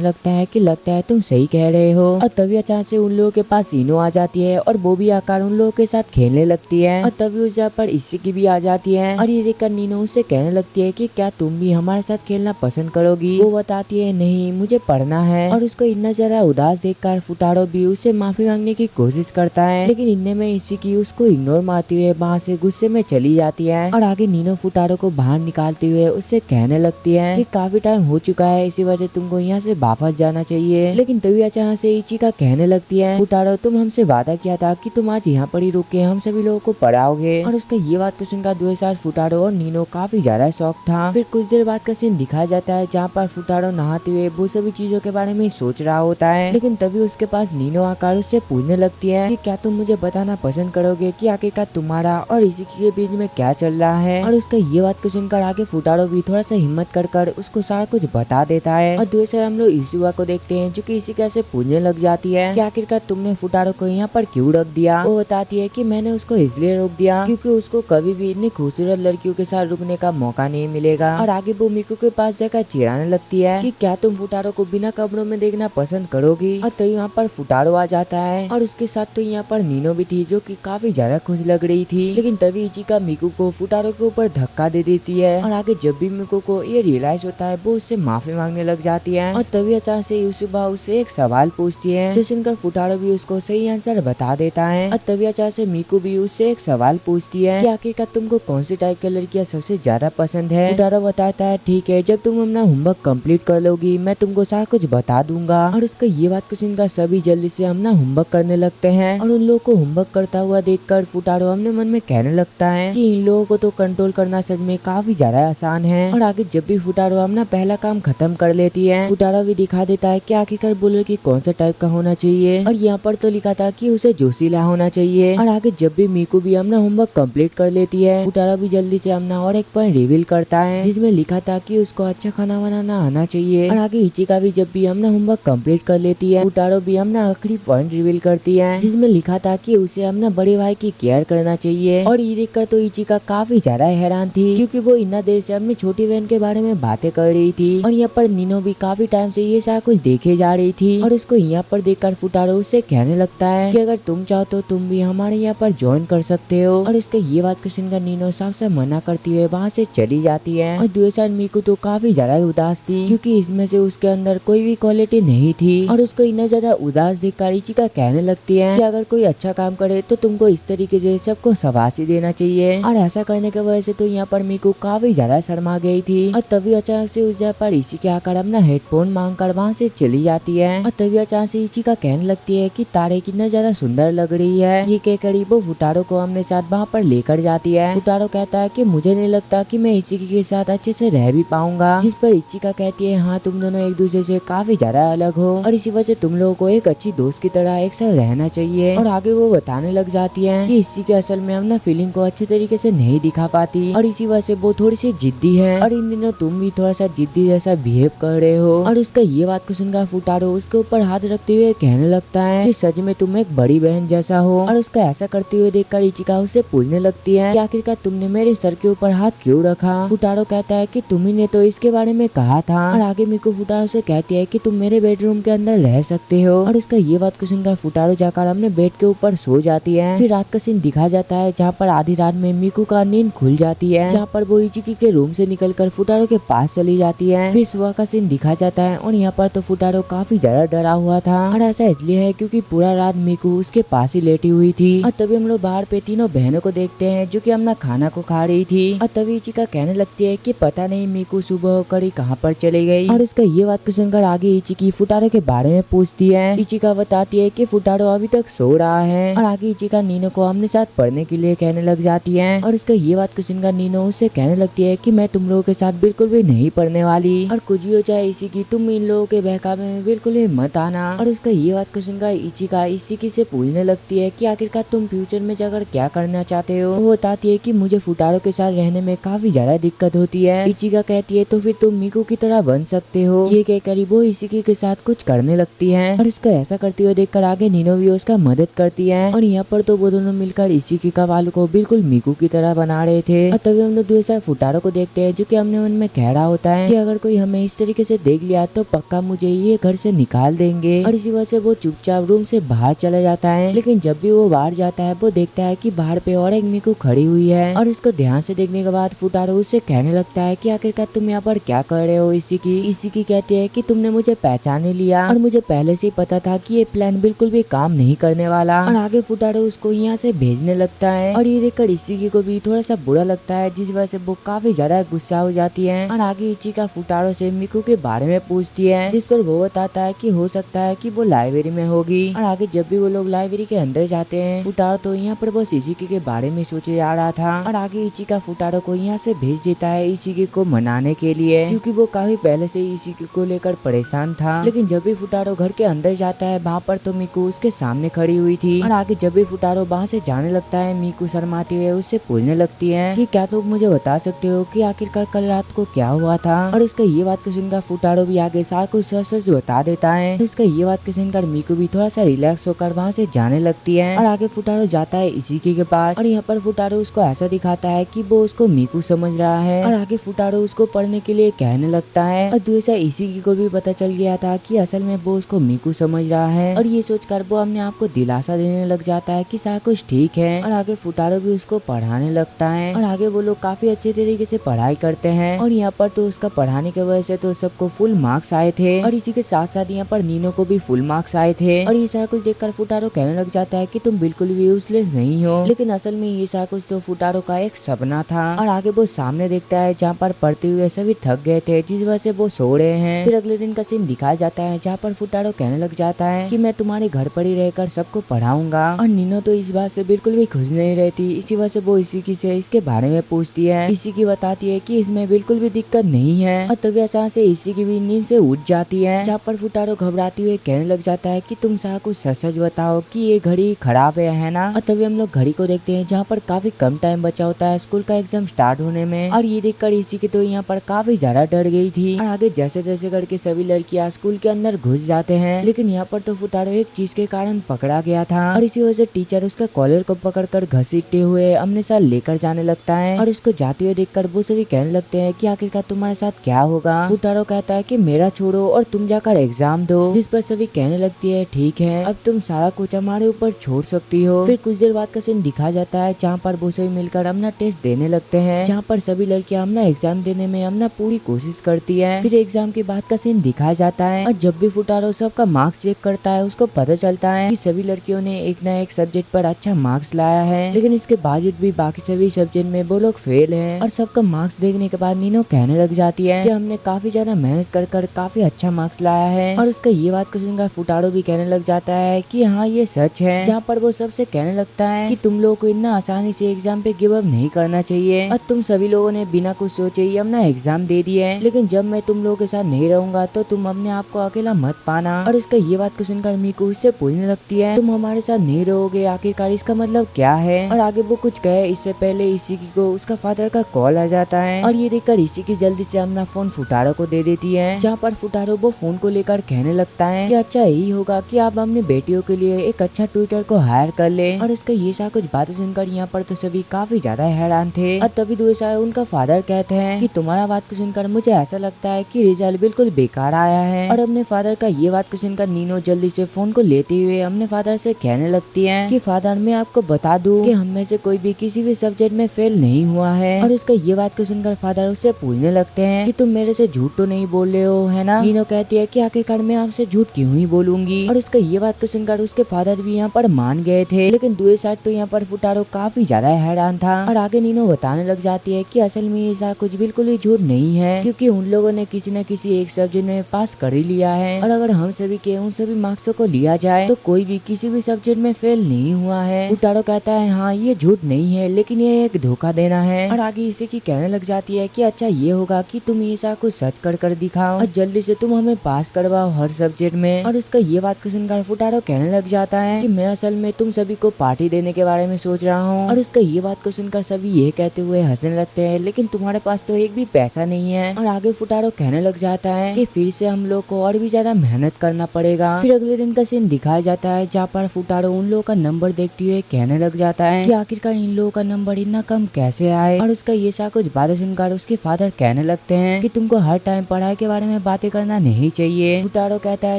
लगता है कि लगता है तुम सही कह रहे हो। और तभी अचानक से उन लोगों के पास इनो आ जाती है और वो भी आकर उन लोगों के साथ खेलने लगती है। और तभी उस जगह पर इशिकी भी आ जाती है और ये देखकर नीनो उससे कहने लगती है कि क्या तुम भी हमारे साथ खेलना पसंद करोगी। वो बताती है नहीं मुझे पढ़ना है। और उसको इतना ज्यादा उदास देखकर फुटारो भी उससे माफी मांगने की कोशिश करता है, लेकिन इनने में इशिकी उसको इग्नोर मारती हुए वहाँ से गुस्से में चली जाती है। और आगे नीनो फुटारो को बाहर निकालते हुए उससे कहने लगती है कि काफी टाइम हो चुका है इसी वजह से तुमको यहाँ से वापस जाना चाहिए। लेकिन तभी अचानक से इचिका कहने लगती है फुटारो तुम हमसे वादा किया था कि तुम आज यहाँ पर ही रुक के हम सभी लोगों को पढ़ाओगे। और उसका ये बात को सुनकर दो साथ फुटारो और नीनो काफी ज्यादा शौक था। फिर कुछ देर बाद का सीन दिखाया जाता है जहाँ पर फुटारो नहाते हुए वो सभी चीजों के बारे में सोच रहा होता है, लेकिन तभी उसके पास नीनो आकर उससे पूछने लगती है कि क्या तुम मुझे बताना पसंद करोगे कि आखिरकार तुम्हारा और इशिकी के बीच में क्या चल रहा है। और उसका ये बात को सुनकर आगे फुटारो भी थोड़ा सा हिम्मत कर उसको सारा कुछ बता देता है। और दूसरे हम लोग यूसुबा को देखते हैं जो कि इशिका से पूछने लग जाती है कि आखिरकार तुमने फुटारो को यहाँ पर क्यों रख दिया। वो बताती है कि मैंने उसको इसलिए रोक दिया क्योंकि उसको कभी भी इतनी खूबसूरत लड़कियों के साथ रुकने का मौका नहीं मिलेगा। और आगे वो मिकू के पास जाकर चिढ़ाने लगती है कि क्या तुम फुटारो को बिना कपड़ों में देखना पसंद करोगी। और तभी वहाँ पर फुटारो आ जाता है और उसके साथ तो यहाँ पर नीनो भी थी जो कि काफी ज्यादा खुश लग रही थी, लेकिन तभी इचिका मिकू को फुटारो के ऊपर धक्का दे देती है। और आगे जब भी मिकू को ये रियलाइज होता है वो उससे माफी मांगने लग जाती है। और तभी अचानक से यूसुबा उससे एक सवाल पूछती है जो सुनकर फुटारो भी उसको सही आंसर बता देता है। और तभी अचानक से मिकू भी उससे एक सवाल पूछती है कि आखिरकार तुमको कौन सी टाइप की लड़कियां सबसे ज्यादा पसंद है। फुटारो बताता है ठीक है जब तुम अपना होमवर्क कंप्लीट कर लोगी मैं तुमको सारा कुछ बता दूंगा। और उसका ये बात को सुनकर सभी जल्दी से अपना होमवर्क करने लगते हैं और उन लोगों को होमवर्क करता हुआ देखकर देखकर फुटारो अपने मन में कहने लगता है कि इन लोगों को तो कंट्रोल करना सच में काफी ज्यादा आसान है। और आगे जब भी फुटारो अपना पहला काम खत्म कर लेती है, फुटारो भी दिखा देता है कि आखिरकार बुलर की कौन सा टाइप का होना चाहिए। और यहाँ पर तो लिखा था कि उसे जोशीला होना चाहिए। और आगे जब भी मीकू भी अपना होमवर्क कंप्लीट कर लेती है, फुटारो भी जल्दी से अपना और एक पॉइंट रिवील करता है जिसमें लिखा था कि उसको अच्छा खाना बनाना आना चाहिए। और आगे इचिका भी जब भी अपना होमवर्क कंप्लीट कर लेती है, फुटारो भी अपना आखिरी पॉइंट रिवील करती है जिसमें लिखा था कि उसे अपना बड़े भाई की केयर करना चाहिए। और ये देखकर तो इचिका काफी ज्यादा हैरान थी क्योंकि वो इतना देर से अपनी छोटी बहन के बारे में बातें कर रही थी। और यहाँ पर नीनो भी काफी टाइम से ये सारा कुछ देखे जा रही थी। और उसको यहाँ पर देखकर फुटारो उससे कहने लगता है कि अगर तुम चाहो तो तुम भी हमारे यहाँ पर ज्वाइन कर सकते हो। और इसके ये बात को सुनकर नीनो साफ साफ मना करती है, वहाँ से चली जाती है। और दूसरे साइड मीकू तो काफी ज्यादा उदास थी क्योंकि इसमें से उसके अंदर कोई भी क्वालिटी नहीं थी। और उसको इतना ज्यादा उदास देखकर इचिका कहने लगती है कि अगर कोई अच्छा काम करे तो तुमको इस तरीके से सबको शाबाशी देना चाहिए। और ऐसा करने की वजह से तो यहाँ पर मीकू काफी ज्यादा शर्मा गई थी। और तभी अचानक से उस जगह पर इसी के आकर अपना हेडफोन मांग कर वहाँ से चली जाती है। और तभी अचानक से इचिका कहने लगती है कि तारे कितना ज्यादा सुंदर लग रही है। ये कहकर वो फुटारो को अपने साथ वहाँ पर लेकर जाती है। फुटारो कहता है कि मुझे नहीं लगता कि मैं इचिकी के साथ अच्छे से रह भी पाऊंगा। जिस पर इचिका कहती है हाँ तुम दोनों एक दूसरे से काफी ज्यादा अलग हो और इसी वजह से तुम लोगों को एक अच्छी दोस्त की तरह एक साथ रहना चाहिए। और आगे वो बताने लग जाती है कि इसी के असल में अपना फीलिंग को अच्छे तरीके से नहीं दिखा पाती और इसी वजह से वो थोड़ी सी जिद्दी है। और इन दिनों तुम भी थोड़ा सा जिद्दी जैसा बिहेव कर रहे हो। और उसका ये बात को सुनकर फुटारो उसके ऊपर हाथ रखते हुए कहने लगता है कि सच में तुम एक बड़ी बहन जैसा हो। और उसका ऐसा करते हुए देखकर इचिका उससे पूछने लगती है कि आखिरकार तुमने मेरे सर के ऊपर हाथ क्यों रखा। फुटारो कहता है कि तुम्ही ने तो इसके बारे में कहा था। और आगे मीकू फुटारो से कहती है कि तुम मेरे बेडरूम के अंदर रह सकते हो। और उसका ये बात को सुनकर फुटारो जाकर अपने बेड के ऊपर सो जाती है। फिर रात का सीन दिखा जाता है जहाँ पर आधी रात में मीकू का नींद खुल जाती है, जहाँ पर वो इचिकी के रूम से निकलकर फुटारो के पास चली जाती है। फिर सुबह का सीन दिखा जाता है और यहाँ पर तो फुटारो काफी ज्यादा डरा हुआ था। और ऐसा इसलिए है क्योंकि पूरा रात मीकू उसके पास ही लेटी हुई थी। और तभी हम लोग बाहर पे तीनों बहनों को देखते हैं जो कि अपना खाना को खा रही थी। और तभी इचिका कहने लगती है कि पता नहीं मीकू सुबह होकर ही कहाँ पर चली गई। और उसका ये बात को सुनकर आगे इचिकी फुटारो के बारे में पूछती है। इचिका बताती है कि फुटारो अभी तक सो रहा है। और आगे इचिका नीनो को अपने साथ पढ़ने के लिए कहने लग जाती है। और उसका ये बात को सुनकर नीनो उससे कहने लगती है कि मैं तुम लोगों के साथ बिल्कुल भी नहीं पढ़ने वाली और कुछ भी हो जाए इचिकी तुम इन लोगों के बहकावे में बिल्कुल भी मत आना। और उसका ये बात को सुनकर इचिका इचिकी से पूछने लगती है कि आखिरकार तुम फ्यूचर में जाकर क्या करना चाहते हो। वो बताती है कि मुझे फुटारो के साथ रहने में काफी ज्यादा दिक्कत होती है। इचिका कहती है तो फिर तुम मीकू की तरह बन सकते हो। ये कहकर वो इचिकी के साथ कुछ करने लगती है। और उसका ऐसा करते हुए देखकर आगे नीनो भी उसका मदद करती है। और यहाँ पर तो वो दोनों मिलकर इचिकी का बाल को बिल्कुल मीकू की तरह बना रहे थे। और तभी हम लोग दूसरा फुटारो को देखते हैं जो कि अपने मन में कह रहा होता है कि अगर कोई हमें इस तरीके से देख लिया तो पक्का मुझे ये घर से निकाल देंगे। और इसी वजह से वो चुपचाप रूम से बाहर चला जाता है। लेकिन जब भी वो बाहर जाता है वो देखता है कि बाहर पे और एक मीकू खड़ी हुई है। और इसको ध्यान से देखने के बाद फुटारो उससे कहने लगता है कि आखिरकार तुम यहाँ पर क्या कर रहे हो। इसी की कहती है कि तुमने मुझे पहचान लिया और मुझे पहले से ही पता था कि ये प्लान बिल्कुल भी काम नहीं करने वाला। और आगे फुटारो उसको यहाँ से भेजने लगता है। और ये देखकर इचिकी को भी थोड़ा सा बुरा लगता है जिस वजह से वो काफी ज्यादा गुस्सा हो जाती है। और आगे इचिका फुटारो से मीकू के बारे में पूछती है जिस पर वो बताता है कि हो सकता है कि वो लाइब्रेरी में होगी। और आगे जब भी वो लोग लाइब्रेरी के अंदर जाते हैं फुटारो तो यहाँ पर बस इचिकी के बारे में सोचे जा रहा था। और आगे इचिका फुटारो को यहाँ से भेज देता है इचिकी को मनाने के लिए क्योंकि वो काफी पहले से इचिकी को लेकर परेशान था। लेकिन जब भी फुटारो घर के अंदर जाता है वहाँ पर तो मीकू उसके सामने खड़ी हुई थी। और आगे जब भी फुटारो वहाँ से जाने लगता है मीकू शर्माते हुए उससे पूछने लगती है कि क्या तुम मुझे बता सकते हो कि आखिरकार कल रात को क्या हुआ था। और उसका ये बात को सुनकर फुटारो भी आगे सारा कुछ सच सच बता देता है। इसका ये बात को सुनकर मीकू भी थोड़ा सा रिलैक्स होकर वहाँ से जाने लगती है। और आगे फुटारो जाता है इचिकी के पास और यहाँ पर फुटारो उसको ऐसा दिखाता है कि वो उसको मीकू समझ रहा है। और आगे फुटारो उसको पढ़ने के लिए कहने लगता है। और दूसरा इचिकी को भी पता चल गया था कि असल में वो उसको मीकू समझ रहा है। और ये सोचकर वो अपने आप को दिलासा देने लग जाता है कि सारा कुछ ठीक है। और आगे फुटारो भी उसको पढ़ाने लगता है। और आगे वो लोग काफी अच्छे तरीके से पढ़ाई करते हैं। और यहाँ पर तो उसका पढ़ाने की वजह से तो सबको फुल मार्क्स आए थे। और इसी के साथ साथ यहाँ पर नीनो को भी फुल मार्क्स आए थे। और ये सारा कुछ देखकर फुटारो कहने लग जाता है कि तुम बिल्कुल भी यूजलेस नहीं हो। लेकिन असल में ये सारा कुछ तो फुटारो का एक सपना था। और आगे वो सामने देखता है जहाँ पर पढ़ते हुए सभी थक गए थे जिस वजह से वो सो रहे हैं। फिर अगले दिन का सीन दिखाया जाता है जहाँ पर फुटारो कहने लग जाता है कि मैं तुम्हारे घर पर ही रहकर सबको पढ़ाऊंगा। और नीनो तो इस बात बात से बिल्कुल भी खुश नहीं रहती। इसी वजह से वो इसी से इसके बारे में पूछती है। इसी की बताती है कि इसमें बिल्कुल भी दिक्कत नहीं है। और तभी अचानक से इसी की भी नींद से उठ जाती है, जहाँ पर फुटारो घबराती हुई कहने लग जाता है कि तुम सारा कुछ सच सच बताओ कि ये घड़ी खराब है ना। और तभी हम लोग घड़ी को देखते हैं, जहाँ पर काफी कम टाइम बचा होता है स्कूल का एग्जाम स्टार्ट होने में। और ये देखकर इसी की तो यहाँ पर काफी ज्यादा डर गई थी। और आगे जैसे जैसे करके सभी लड़कियां स्कूल के अंदर घुस जाते हैं, लेकिन यहाँ पर तो फुटारो एक चीज के कारण पकड़ा गया था। और इसी वजह से टीचर उसका कॉलर को पकड़कर घसीटते हुए अपने साथ लेकर जाने लगता है। और उसको जाते हुए देखकर वो सभी कहने लगते हैं कि आखिरकार तुम्हारे साथ क्या होगा। फुटारो कहता है कि मेरा छोड़ो और तुम जाकर एग्जाम दो, जिस पर सभी कहने लगती है ठीक है, अब तुम सारा कुछ हमारे ऊपर छोड़ सकती हो। फिर कुछ देर बाद का सीन दिखा जाता है, जहाँ पर वो सभी मिलकर अपना टेस्ट देने लगते हैं, जहाँ पर सभी लड़कियां अपना एग्जाम देने में अपना पूरी कोशिश करती है। फिर एग्जाम के बाद का सीन दिखाया जाता है, और जब भी फुटारो सबका मार्क्स चेक करता है, उसको पता चलता है कि सभी लड़कियों ने एक न एक सब्जेक्ट पर अच्छा मार्क्स लाया है, लेकिन इसके बावजूद भी बाकी सभी सब्जेक्ट में वो लोग फेल हैं। और सबका मार्क्स देखने के बाद नीनो कहने लग जाती है कि हमने काफी ज्यादा मेहनत कर काफी अच्छा मार्क्स लाया है। और उसका ये बात को सुनकर फुटारो भी कहने लग जाता है कि हाँ ये सच है, जहाँ पर वो सबसे कहने लगता है कि तुम लोगों को इतना आसानी से एग्जाम पे गिव अप नहीं करना चाहिए, और तुम सभी लोगों ने बिना कुछ सोचे ही अपना एग्जाम दे दिया है, लेकिन जब मैं तुम लोगों के साथ नहीं रहूंगा तो तुम अपने आप को अकेला मत पाना। और उसका ये बात को सुनकर मीकू उससे पूछने लगती है तुम हमारे साथ नहीं रहोगे, आखिरकार इसका मतलब क्या है। और आगे वो कुछ कहे इससे पहले इसी को उसका फादर का कॉल आ जाता है, और ये देखकर इसी की जल्दी से अपना फोन फुटारो को दे देती है, जहाँ पर फुटारो वो फोन को लेकर कहने लगता है कि अच्छा यही होगा कि आप अपने बेटियों के लिए एक अच्छा ट्विटर को हायर कर ले। और इसका ये सा कुछ बातें सुनकर यहाँ पर तो सभी काफी ज्यादा हैरान थे। और तभी दूसरा उनका फादर कहते हैं कि तुम्हारा बात को सुनकर मुझे ऐसा लगता है कि रिजल्ट बिल्कुल बेकार आया है। और अपने फादर का ये बात को सुनकर नीनो जल्दी से फोन को लेते हुए अपने फादर से कहने लगती है कि फादर मैं आपको बता दूं कि हम में से कोई भी किसी भी सब्जेक्ट में फेल नहीं हुआ है। और उसका ये बात को सुनकर फादर उससे पूछने लगते हैं कि तुम मेरे से झूठ तो नहीं बोल रहे हो है ना। नीनो कहती है कि आखिरकार मैं आपसे झूठ क्यों ही बोलूंगी। और उसका ये बात को सुनकर उसके फादर भी यहाँ पर मान गए थे, लेकिन दूसरी साइड तो यहाँ पर फुटारो काफी ज्यादा हैरान था। और आगे नीनो बताने लग जाती है कि असल में ऐसा कुछ बिल्कुल ही झूठ नहीं है, क्योंकि उन लोगों ने किसी न किसी एक सब्जेक्ट में पास कर ही लिया है। और अगर हम सभी के उन सभी मार्क्सों को लिया जाए तो कोई भी किसी भी सब्जेक्ट में फेल नहीं हुआ है। फुटारो कहता है हाँ ये झूठ नहीं है, लेकिन ये एक धोखा देना है। और आगे इसी की कहने लग जाती है कि अच्छा ये होगा कि तुम ऐसा कुछ सच कर दिखाओ और जल्दी से तुम हमें पास करवाओ हर सब्जेक्ट में। और उसका ये बात को सुनकर फुटारो कहने लग जाता है कि मैं असल में तुम सभी को पार्टी देने के बारे में सोच रहा हूँ। और उसका ये बात को सुनकर सभी ये कहते हुए हंसने लगते हैं, लेकिन तुम्हारे पास तो एक भी पैसा नहीं है। और आगे फुटारो कहने लग जाता है कि फिर से हम लोग को और भी ज्यादा मेहनत करना पड़ेगा। फिर अगले दिन का सीन दिखाया जाता है, जहाँ पर फुटारो उन लोगों का नंबर देखते हुए कहने लग जाता है कि आखिरकार इन लोगों का नंबर इतना कम कैसे आए। और उसका ये सा कुछ बातें सुनकर उसके फादर कहने लगते हैं कि तुमको हर टाइम पढ़ाई के बारे में बातें करना नहीं चाहिए। फुटारो कहता है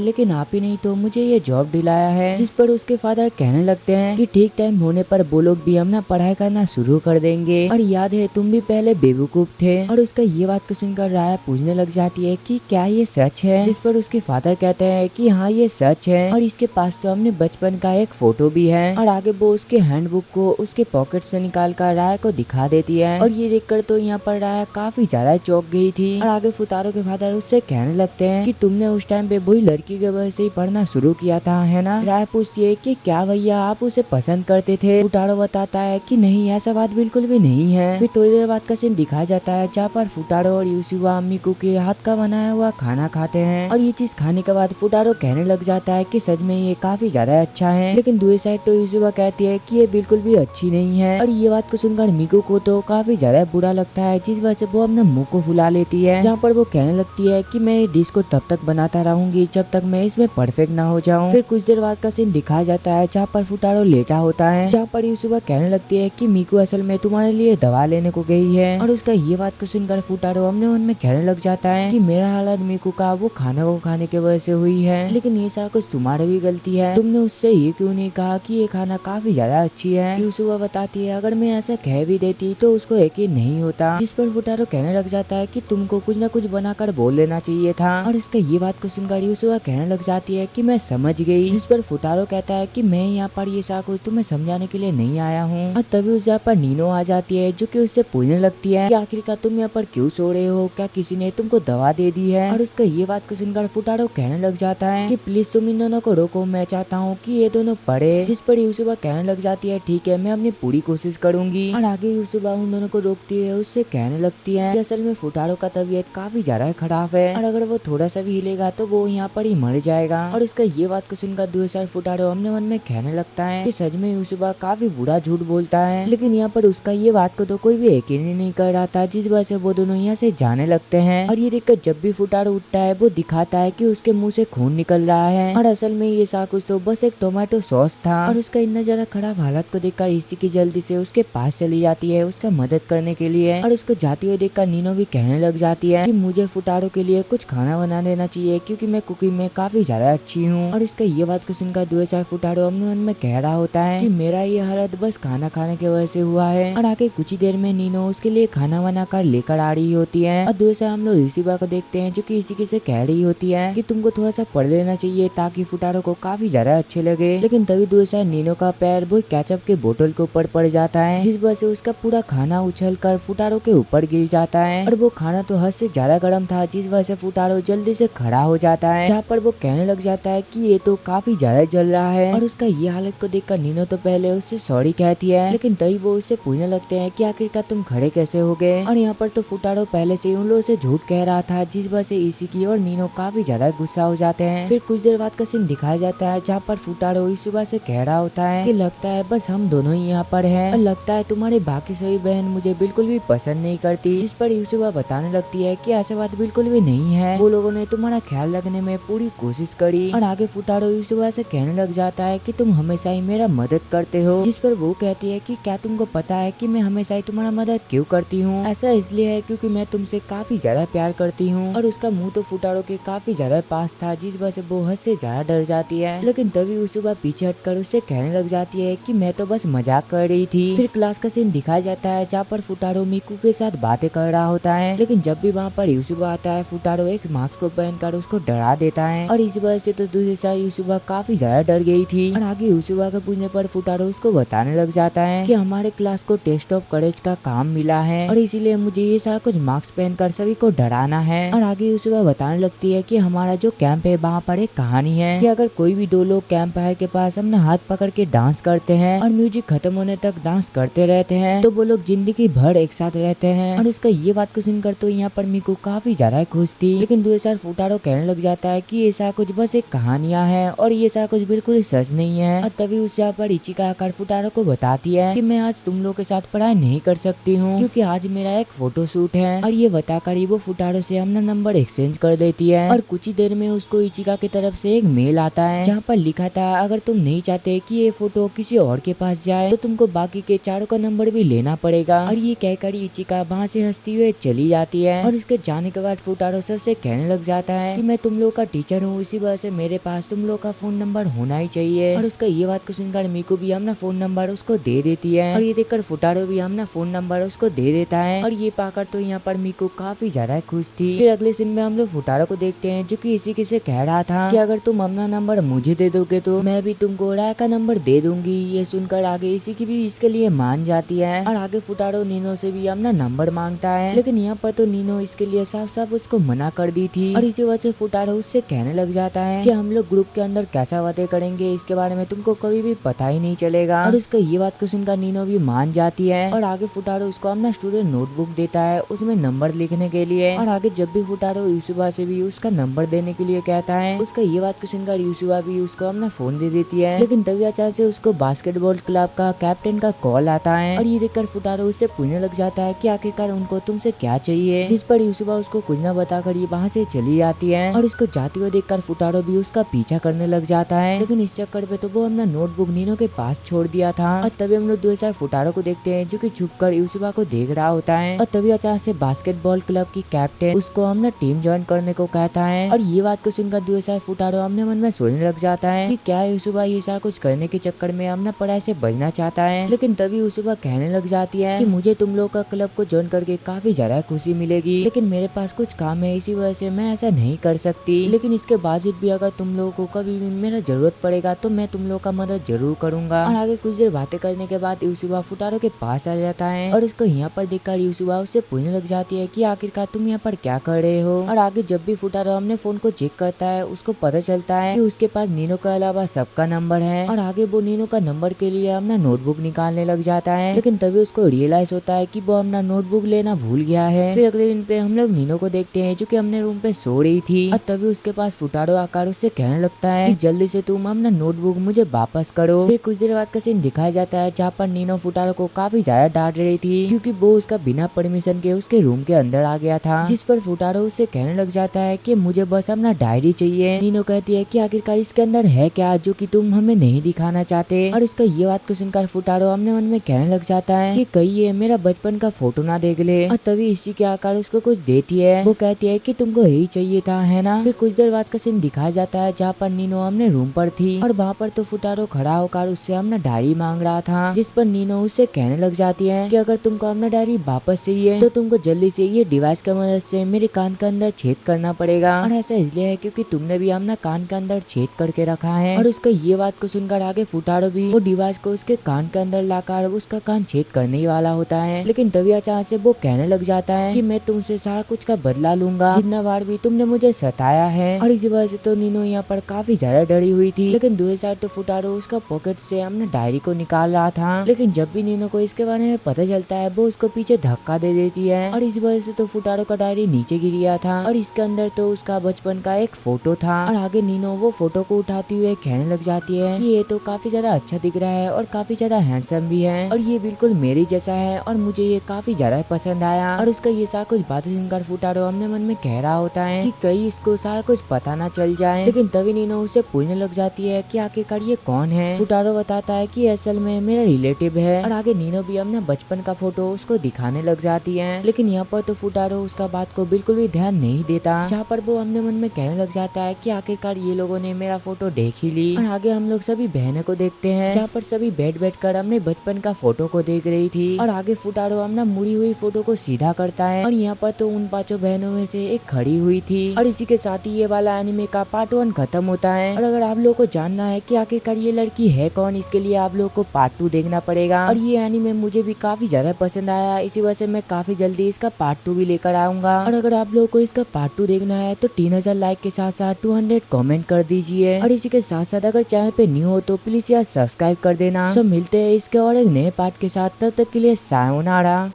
लेकिन आप ही नहीं तो मुझे ये जॉब दिलाया है, जिस पर उसके फादर कहने लगते हैं कि ठीक टाइम होने पर वो लोग भी अपना पढ़ाई करना शुरू कर देंगे। और याद है तुम भी पहले बेवकूफ थे। और उसका ये बात को सुनकर राया पूछने लग जाती है कि क्या ये सच है, जिस पर उसके फादर कहते हैं कि हाँ ये सच है, और इसके पास तो अपने बचपन का एक फोटो भी है। और आगे वो उसके हैंडबुक को उसके पॉकेट से निकाल कर राया को दिखा देती है। और ये देखकर तो यहाँ पर राया काफी ज्यादा चौंक गई थी। और आगे फुटारो के फादर उससे कहने लगते हैं कि तुमने उस टाइम पे वही लड़की के वजह से ही पढ़ना शुरू किया था है ना। राया पूछती है कि क्या भैया आप उसे पसंद करते थे। फुटारो बताता है कि नहीं ऐसा बात बिल्कुल भी नहीं है। फिर थोड़ी देर बाद का सीन दिखाया जाता है, जहाँ पर फुटारो और यूसुवा मिकू के हाथ का बनाया हुआ खाना खाते हैं। और ये चीज खाने के बाद फुटारो कहने लग जाता है कि सच में ये काफी ज्यादा अच्छा है, लेकिन दूसरी साइड तो यूसुवा कहती है कि ये बिल्कुल भी अच्छी नहीं है। और ये बात को सुनकर मिकू को तो काफी ज्यादा बुरा लगता है, जिस वजह से वो अपने मुंह को फुला लेती है, जहाँ पर वो कहने लगती है कि मैं डिश को तब तक बनाता रहूंगी जब तक मैं इसमें परफेक्ट ना हो जाऊं। फिर कुछ देर बाद का सीन दिखाया जाता है, जहाँ पर फुटारो लेटा होता है, जहाँ पर यूसुवा कहने लगती है कि मिकू असल में तुम्हारे लिए दवा लेने को गई है। और उसका ये बात को सुनकर फुटारो अपने मन में कहने लग जाता है कि मेरा हालत मिकू का वो खाना को खाने की वजह से हुई है, लेकिन ये सारा कुछ तुम्हारी भी गलती है। तुमने उससे ये क्यों नहीं कहा कि ये खाना काफी ज्यादा अच्छी है। यूसुवा बताती है अगर मैं ऐसा कह भी देती तो उसको यकीन नहीं होता, जिस पर फुटारो कहने लग जाता है कि तुमको कुछ न कुछ बनाकर बोल लेना चाहिए था। और इसका ये बात को सुनकर यूसुवा कहने लग जाती है कि मैं समझ गई, जिस पर फुटारो कहता है कि मैं यहाँ पर ये सारा कुछ तुम्हें समझाने के लिए नहीं आया हूँ। और तभी उस जगह पर नीनो आ जाती है, जो कि उससे पूछने लगती है कि आखिरकार तुम यहाँ पर क्यों सो रहे हो, क्या किसी ने तुमको दवा दे दी है। और उसका ये बात को सुनकर फुटारो कहने लग जाता है कि प्लीज तुम इन दोनों को रोको, मैं चाहता हूँ कि ये दोनों पढ़े। जिस पर यूसुवा यूसुबा कहने लग जाती है ठीक है मैं अपनी पूरी कोशिश करूंगी। और आगे यूसुबा उन दोनों को रोकती है, उससे कहने लगती है कि असल में फुटारो का तबीयत काफी ज्यादा खराब है और अगर वो थोड़ा सा भी हिलेगा तो वो यहाँ पर ही मर जाएगा। और इसका ये बात को सुनकर दूसरा फुटारो अपने मन में कहने लगता है कि सच में यूसुबा काफी बुरा झूठ बोलता है, लेकिन यहाँ पर उसका ये बात को तो कोई भी यकीन ही नहीं कर रहा था, जिस वजह से वो दोनों यहाँ से जाने लगते हैं। और ये देखकर जब भी फुटारो उठता है वो दिखाता है कि उसके मुंह से खून निकल रहा है और असल में ये सब कुछ तो बस एक टोमेटो सॉस था। और उसका इतना ज्यादा खराब हालत को देखकर इसी की जल्दी से उसके पास चली जाती है उसका मदद करने के लिए। और उसको जाती हुई देखकर नीनो भी कहने लग जाती है कि मुझे फुटारो के लिए कुछ खाना बना देना चाहिए क्योंकि मैं कुकिंग में काफी ज्यादा अच्छी हूँ। और इसका ये बात को सुनकर दूसरा फुटारो अपने मन में कह रहा होता है कि मेरा ये हालत बस खाना खाने की वजह से हुआ है। और आगे कुछ ही देर में नीनो उसके लिए खाना बना कर लेकर आ रही होती है। और दूसरा हम लोग यूसुबा को देखते हैं जो कि इसी से कह रही होती है कि तुमको थोड़ा सा पढ़ लेना चाहिए ताकि फुटारो को काफी ज्यादा अच्छे लगे। लेकिन तभी दूसरा नीनो का पैर वो केचप के बोतल के ऊपर पड़ जाता है, जिस वजह से उसका पूरा खाना उछल कर फुटारो के ऊपर गिर जाता है। और वो खाना तो हद से ज्यादा गर्म था, जिस वजह से फुटारो जल्दी से खड़ा हो जाता है, जहाँ पर वो कहने लग जाता है कि ये तो काफी ज्यादा जल रहा है। और उसका ये हालत को देखकर नीनो तो पहले उससे सॉरी कहती है, लेकिन तभी वो उससे पूछने लगते हैं कि आखिरकार तुम खड़े कैसे हो गए। और यहाँ पर तो फुटारो पहले से उन लोगों से झूठ कह रहा था, जिस वजह से इसी की और नीनो काफी ज्यादा गुस्सा हो जाते हैं। फिर कुछ देर बाद का सीन दिखाया जाता है जहाँ पर फुटारो यूसुबा से कह रहा होता है कि लगता है बस हम दोनों ही यहाँ पर हैं और लगता है तुम्हारी बाकी सभी बहन मुझे बिल्कुल भी पसंद नहीं करती। जिस पर यूसुबा बताने लगती है कि ऐसा बात बिल्कुल भी नहीं है, वो लोगों ने तुम्हारा ख्याल रखने में पूरी कोशिश करी। और आगे फुटारो यूसुबा से कहने लग जाता है कि तुम हमेशा ही मेरा मदद करते हो, जिस पर वो कहती है कि क्या तुमको पता है कि मैं हमेशा ही तुम्हारा मदद क्यों करती हूँ। ऐसा इसलिए है क्योंकि मैं तुमसे काफी ज्यादा प्यार करती हूँ। और उसका मुंह तो फुटारो के काफी ज्यादा पास था, जिस वजह से वो हद से ज्यादा डर जाती है। लेकिन तभी यूसुबा पीछे हटकर उससे कहने लग जाती है कि मैं तो बस मजाक कर रही थी। फिर क्लास का सीन दिखाया जाता है जहाँ पर फुटारो मिकू के साथ बातें कर रहा होता है, लेकिन जब भी वहाँ पर यूसुबा आता है फुटारो एक मास्क को पहनकर उसको डरा देता है। और इस वजह से तो दूसरी साइड यूसुबा काफी ज्यादा डर गई थी। और आगे यूसुबा के पूछने पर फुटारो उसको बताने लग जाता है कि हमारे क्लास को टेस्ट ऑफ करेज का काम मिला है और इसीलिए मुझे ये सारा कुछ मास्क पहनकर सभी को डराना है। और आगे यूसुबा बताने लगती है कि हमारा जो कैंप है वहाँ पर एक कहानी है कि अगर कोई भी दो लोग कैंप फायर के पास अपना हाथ पकड़ के डांस करते हैं और म्यूजिक खत्म होने तक डांस करते रहते हैं तो वो लोग जिंदगी भर एक साथ रहते हैं। और उसका ये बात को सुनकर तो यहाँ पर मिकू काफी ज्यादा खुश थी, लेकिन दूसरा फुटारो कहने लग जाता है कि ये सारा कुछ बस एक कहानियां हैं और ये सारा कुछ बिल्कुल सच नहीं है। और तभी उस जगह पर इचिका आकर फुटारो को बताती है कि मैं आज तुम लोग के साथ पढ़ाई नहीं कर सकती हूँ क्योंकि आज मेरा एक फोटो शूट है। और ये बताकर वो फुटारो से अपना नंबर एक्सचेंज कर देती है। और कुछ ही देर में उसको इचिका की तरफ से एक मेल आता है जहाँ पर लिखा था अगर तुम नहीं चाहते कि ये फोटो किसी और के पास जाए तो तुमको बाकी के चारों का नंबर भी लेना पड़ेगा। और ये कहकर इचिका वहाँ से हंसती हुए चली जाती है। और इसके जाने के बाद फुटारो सर से कहने लग जाता है कि मैं तुम लोग का टीचर हूँ, इसी वजह से मेरे पास तुम लोग का फोन नंबर होना ही चाहिए। और उसका ये बात को सुनकर मिकू भी अपना फोन नंबर उसको दे देती है और ये देखकर फुटारो भी अपना फोन नंबर उसको दे देता है। और ये पाकर तो यहाँ पर मिकू काफी ज्यादा खुश थी। फिर अगले सीन में हम लोग फुटारो को देखते हैं जो कि इसी से कह रहा था कि अगर तुम अपना नंबर मुझे दे दोगे तो मैं भी तुमको राय का नंबर दे दूंगी। ये सुनकर आगे इसी की भी इसके लिए मान जाती है। और आगे फुटारो नीनो से भी अपना नंबर मांगता है, लेकिन यहाँ पर तो नीनो इसके लिए साफ साफ उसको मना कर दी थी। और इसी वजह से फुटारो उससे कहने लग जाता है कि हम लोग ग्रुप के अंदर कैसा बातें करेंगे इसके बारे में तुमको कभी भी पता ही नहीं चलेगा। और उसका ये बात को सुनकर नीनो भी मान जाती है। और आगे फुटारो उसको अपना स्टूडेंट नोटबुक देता है उसमें नंबर लिखने के लिए। और आगे जब भी फुटारो यूसुबा से भी उसका नंबर देने के लिए कहता है उसका ये बात को सुनकर यूसुबा भी उसको अपना फोन दे देती है। लेकिन तभी अचानक से उसको बास्केटबॉल क्लब का कैप्टन का कॉल आता है और ये देखकर फुटारो उससे पूछने लग जाता है कि आखिरकार उनको तुमसे क्या चाहिए, जिस पर यूसुबा उसको कुछ न बताकर ये वहाँ से चली जाती है। और उसको जाते हुए देखकर फुटारो भी उसका पीछा करने लग जाता है, लेकिन इस चक्कर पे तो वो अपना नोटबुक नीनो के पास छोड़ दिया था। और तभी हम लोग दूसरा फुटारो को देखते हैं जो कि छुप कर यूसुबा को देख रहा होता है। और तभी अचानक से बास्केटबॉल क्लब की कैप्टन उसको अपना टीम ज्वाइन करने को कहता है। और ये बात को सुनकर दूसरा फुटारो अपने मन में सोचने लग जाता है कि क्या यूसुबा ये सारा कुछ करने के चक्कर में अपना पढ़ाई से बचना चाहता है। लेकिन तभी यूसुबा कहने लग जाती है कि मुझे तुम लोग का क्लब को ज्वाइन करके काफी ज्यादा खुशी मिलेगी, लेकिन मेरे पास कुछ काम है इसी वजह से मैं ऐसा नहीं कर सकती। लेकिन इसके बावजूद भी अगर तुम लोगों को कभी भी मेरा जरूरत पड़ेगा तो मैं तुम लोग का मदद जरूर करूंगा। और आगे कुछ देर बातें करने के बाद यूसुबा फुटारो के पास आ जाता है और उसको यहाँ पर देखकर यूसुबा उससे पूछने लग जाती है कि आखिरकार तुम यहाँ पर क्या कर रहे हो। और आगे जब भी फुटारो अपने फोन को चेक करता है उसको पता चलता है कि उसके पास नीनो के अलावा सबका नंबर है। और आगे वो नीनो का नंबर के लिए अपना नोटबुक निकालने लग जाता है, लेकिन तभी उसको रियलाइज होता है कि वो अपना नोटबुक लेना भूल गया है। फिर अगले दिन पे हम लोग नीनो को देखते हैं जो कि अपने रूम पे सो रही थी, और तभी उसके पास फुटारो आकर उससे कहने लगता है कि जल्दी से तुम अपना नोटबुक मुझे वापस करो। फिर कुछ देर बाद का सीन दिखाया जाता है जहाँ पर नीनो फुटारो को काफी ज्यादा डांट रही थी क्योंकि वो उसका बिना परमिशन के उसके रूम के अंदर आ गया था, जिस पर फुटारो उससे कहने लग जाता है कि मुझे बस अपना डायरी चाहिए। नीनो कहती है कि आखिरकार इसके अंदर है क्या जो कि तुम हमें नहीं दिखाना चाहते, और उसका ये बात को सुनकर फुटारो अपने मन में कहने लग जाता है कि कहीं ये मेरा बचपन का फोटो ना देख ले। और तभी इसी के आकार उसको कुछ देती है। वो कहती है कि तुमको यही चाहिए था है ना। फिर कुछ देर बाद का सीन दिखाया जाता है जहाँ पर नीनो अपने रूम पर थी, और वहाँ पर तो फुटारो खड़ा होकर उससे अपना डायरी मांग रहा था, जिस पर नीनो उससे कहने लग जाती है कि अगर तुमको अपना डायरी वापस चाहिए तो तुमको जल्दी से ये डिवाइस की मदद से मेरे कान के अंदर छेद करना पड़ेगा, और ऐसा इसलिए है क्योंकि तुमने भी अपना कान के अंदर छेद करके रखा है। और उसका ये बात को सुनकर आगे फुटारो भी वो डिवाइस को उसके कान के अंदर लाकर उसका कान छेद करने ही वाला होता है, लेकिन तभी अचानक से वो कहने लग जाता है कि मैं तुमसे सारा कुछ का बदला लूंगा जितना बार भी तुमने मुझे सताया है। और इसी वजह से तो नीनो यहाँ पर काफी ज्यादा डरी हुई थी, लेकिन दूसरी साइड तो फुटारो उसका पॉकेट से अपने डायरी को निकाल रहा था, लेकिन जब भी नीनो को इसके बारे में पता चलता है वो उसको पीछे धक्का दे देती है, और इस वजह से तो फुटारो का डायरी नीचे गिर गया था, और इसके अंदर तो उसका बचपन का एक फोटो था। और आगे नीनो वो फोटो को उठाती हुए कहने लग जाती है कि ये तो काफी ज्यादा अच्छा दिख रहा है और काफी ज्यादा हैंडसम भी है, और ये बिल्कुल मेरी जैसा है, और मुझे ये काफी ज्यादा पसंद आया। और उसका ये सारा कुछ बातें सुनकर फुटारो अपने मन में कह रहा होता है कि कहीं इसको सारा कुछ पता ना चल जाए, लेकिन तभी नीनो उसे पूछने लग जाती है कि आखिरकार ये कौन है। फुटारो बताता है कि असल में मेरा रिलेटिव है, और आगे नीनो भी अपना बचपन का फोटो उसको दिखाने लग जाती है, लेकिन यहाँ पर तो फुटारो उसका बात को बिल्कुल भी ध्यान नहीं देता, जहाँ पर वो अपने मन में कहने लग जाता है कि आखिरकार ये लोगों ने मेरा फोटो देख ही ली। और आगे हम लोग सभी बहनों को देखते हैं जहाँ पर सभी बैठ कर अपने बचपन का फोटो को देख रही थी, और आगे फुटारो अपना मुड़ी हुई फोटो को सीधा करता है, और यहाँ पर तो उन 5 बहनों में से एक खड़ी हुई थी। और इसी के साथ ही ये वाला एनिमे का पार्ट 1 खत्म होता है। और अगर आप लोगों को जानना है कि आखिरकार ये लड़की है कौन, इसके लिए आप लोगों को पार्ट 2 देखना पड़ेगा। और ये एनिमे मुझे भी काफी ज्यादा पसंद आया, इसी वजह से मैं काफी जल्दी इसका पार्ट 2 भी लेकर आऊंगा। और अगर आप लोगों को इसका पार्ट 2 देखना है तो 3000 लाइक के साथ साथ 200 कमेंट कर दीजिए, और इसी के साथ साथ अगर चैनल पे न्यू हो तो प्लीज यार सब्सक्राइब कर देना। सब मिलते हैं इसके और एक नए पार्ट के साथ, तब तक के लिए सायोनारा।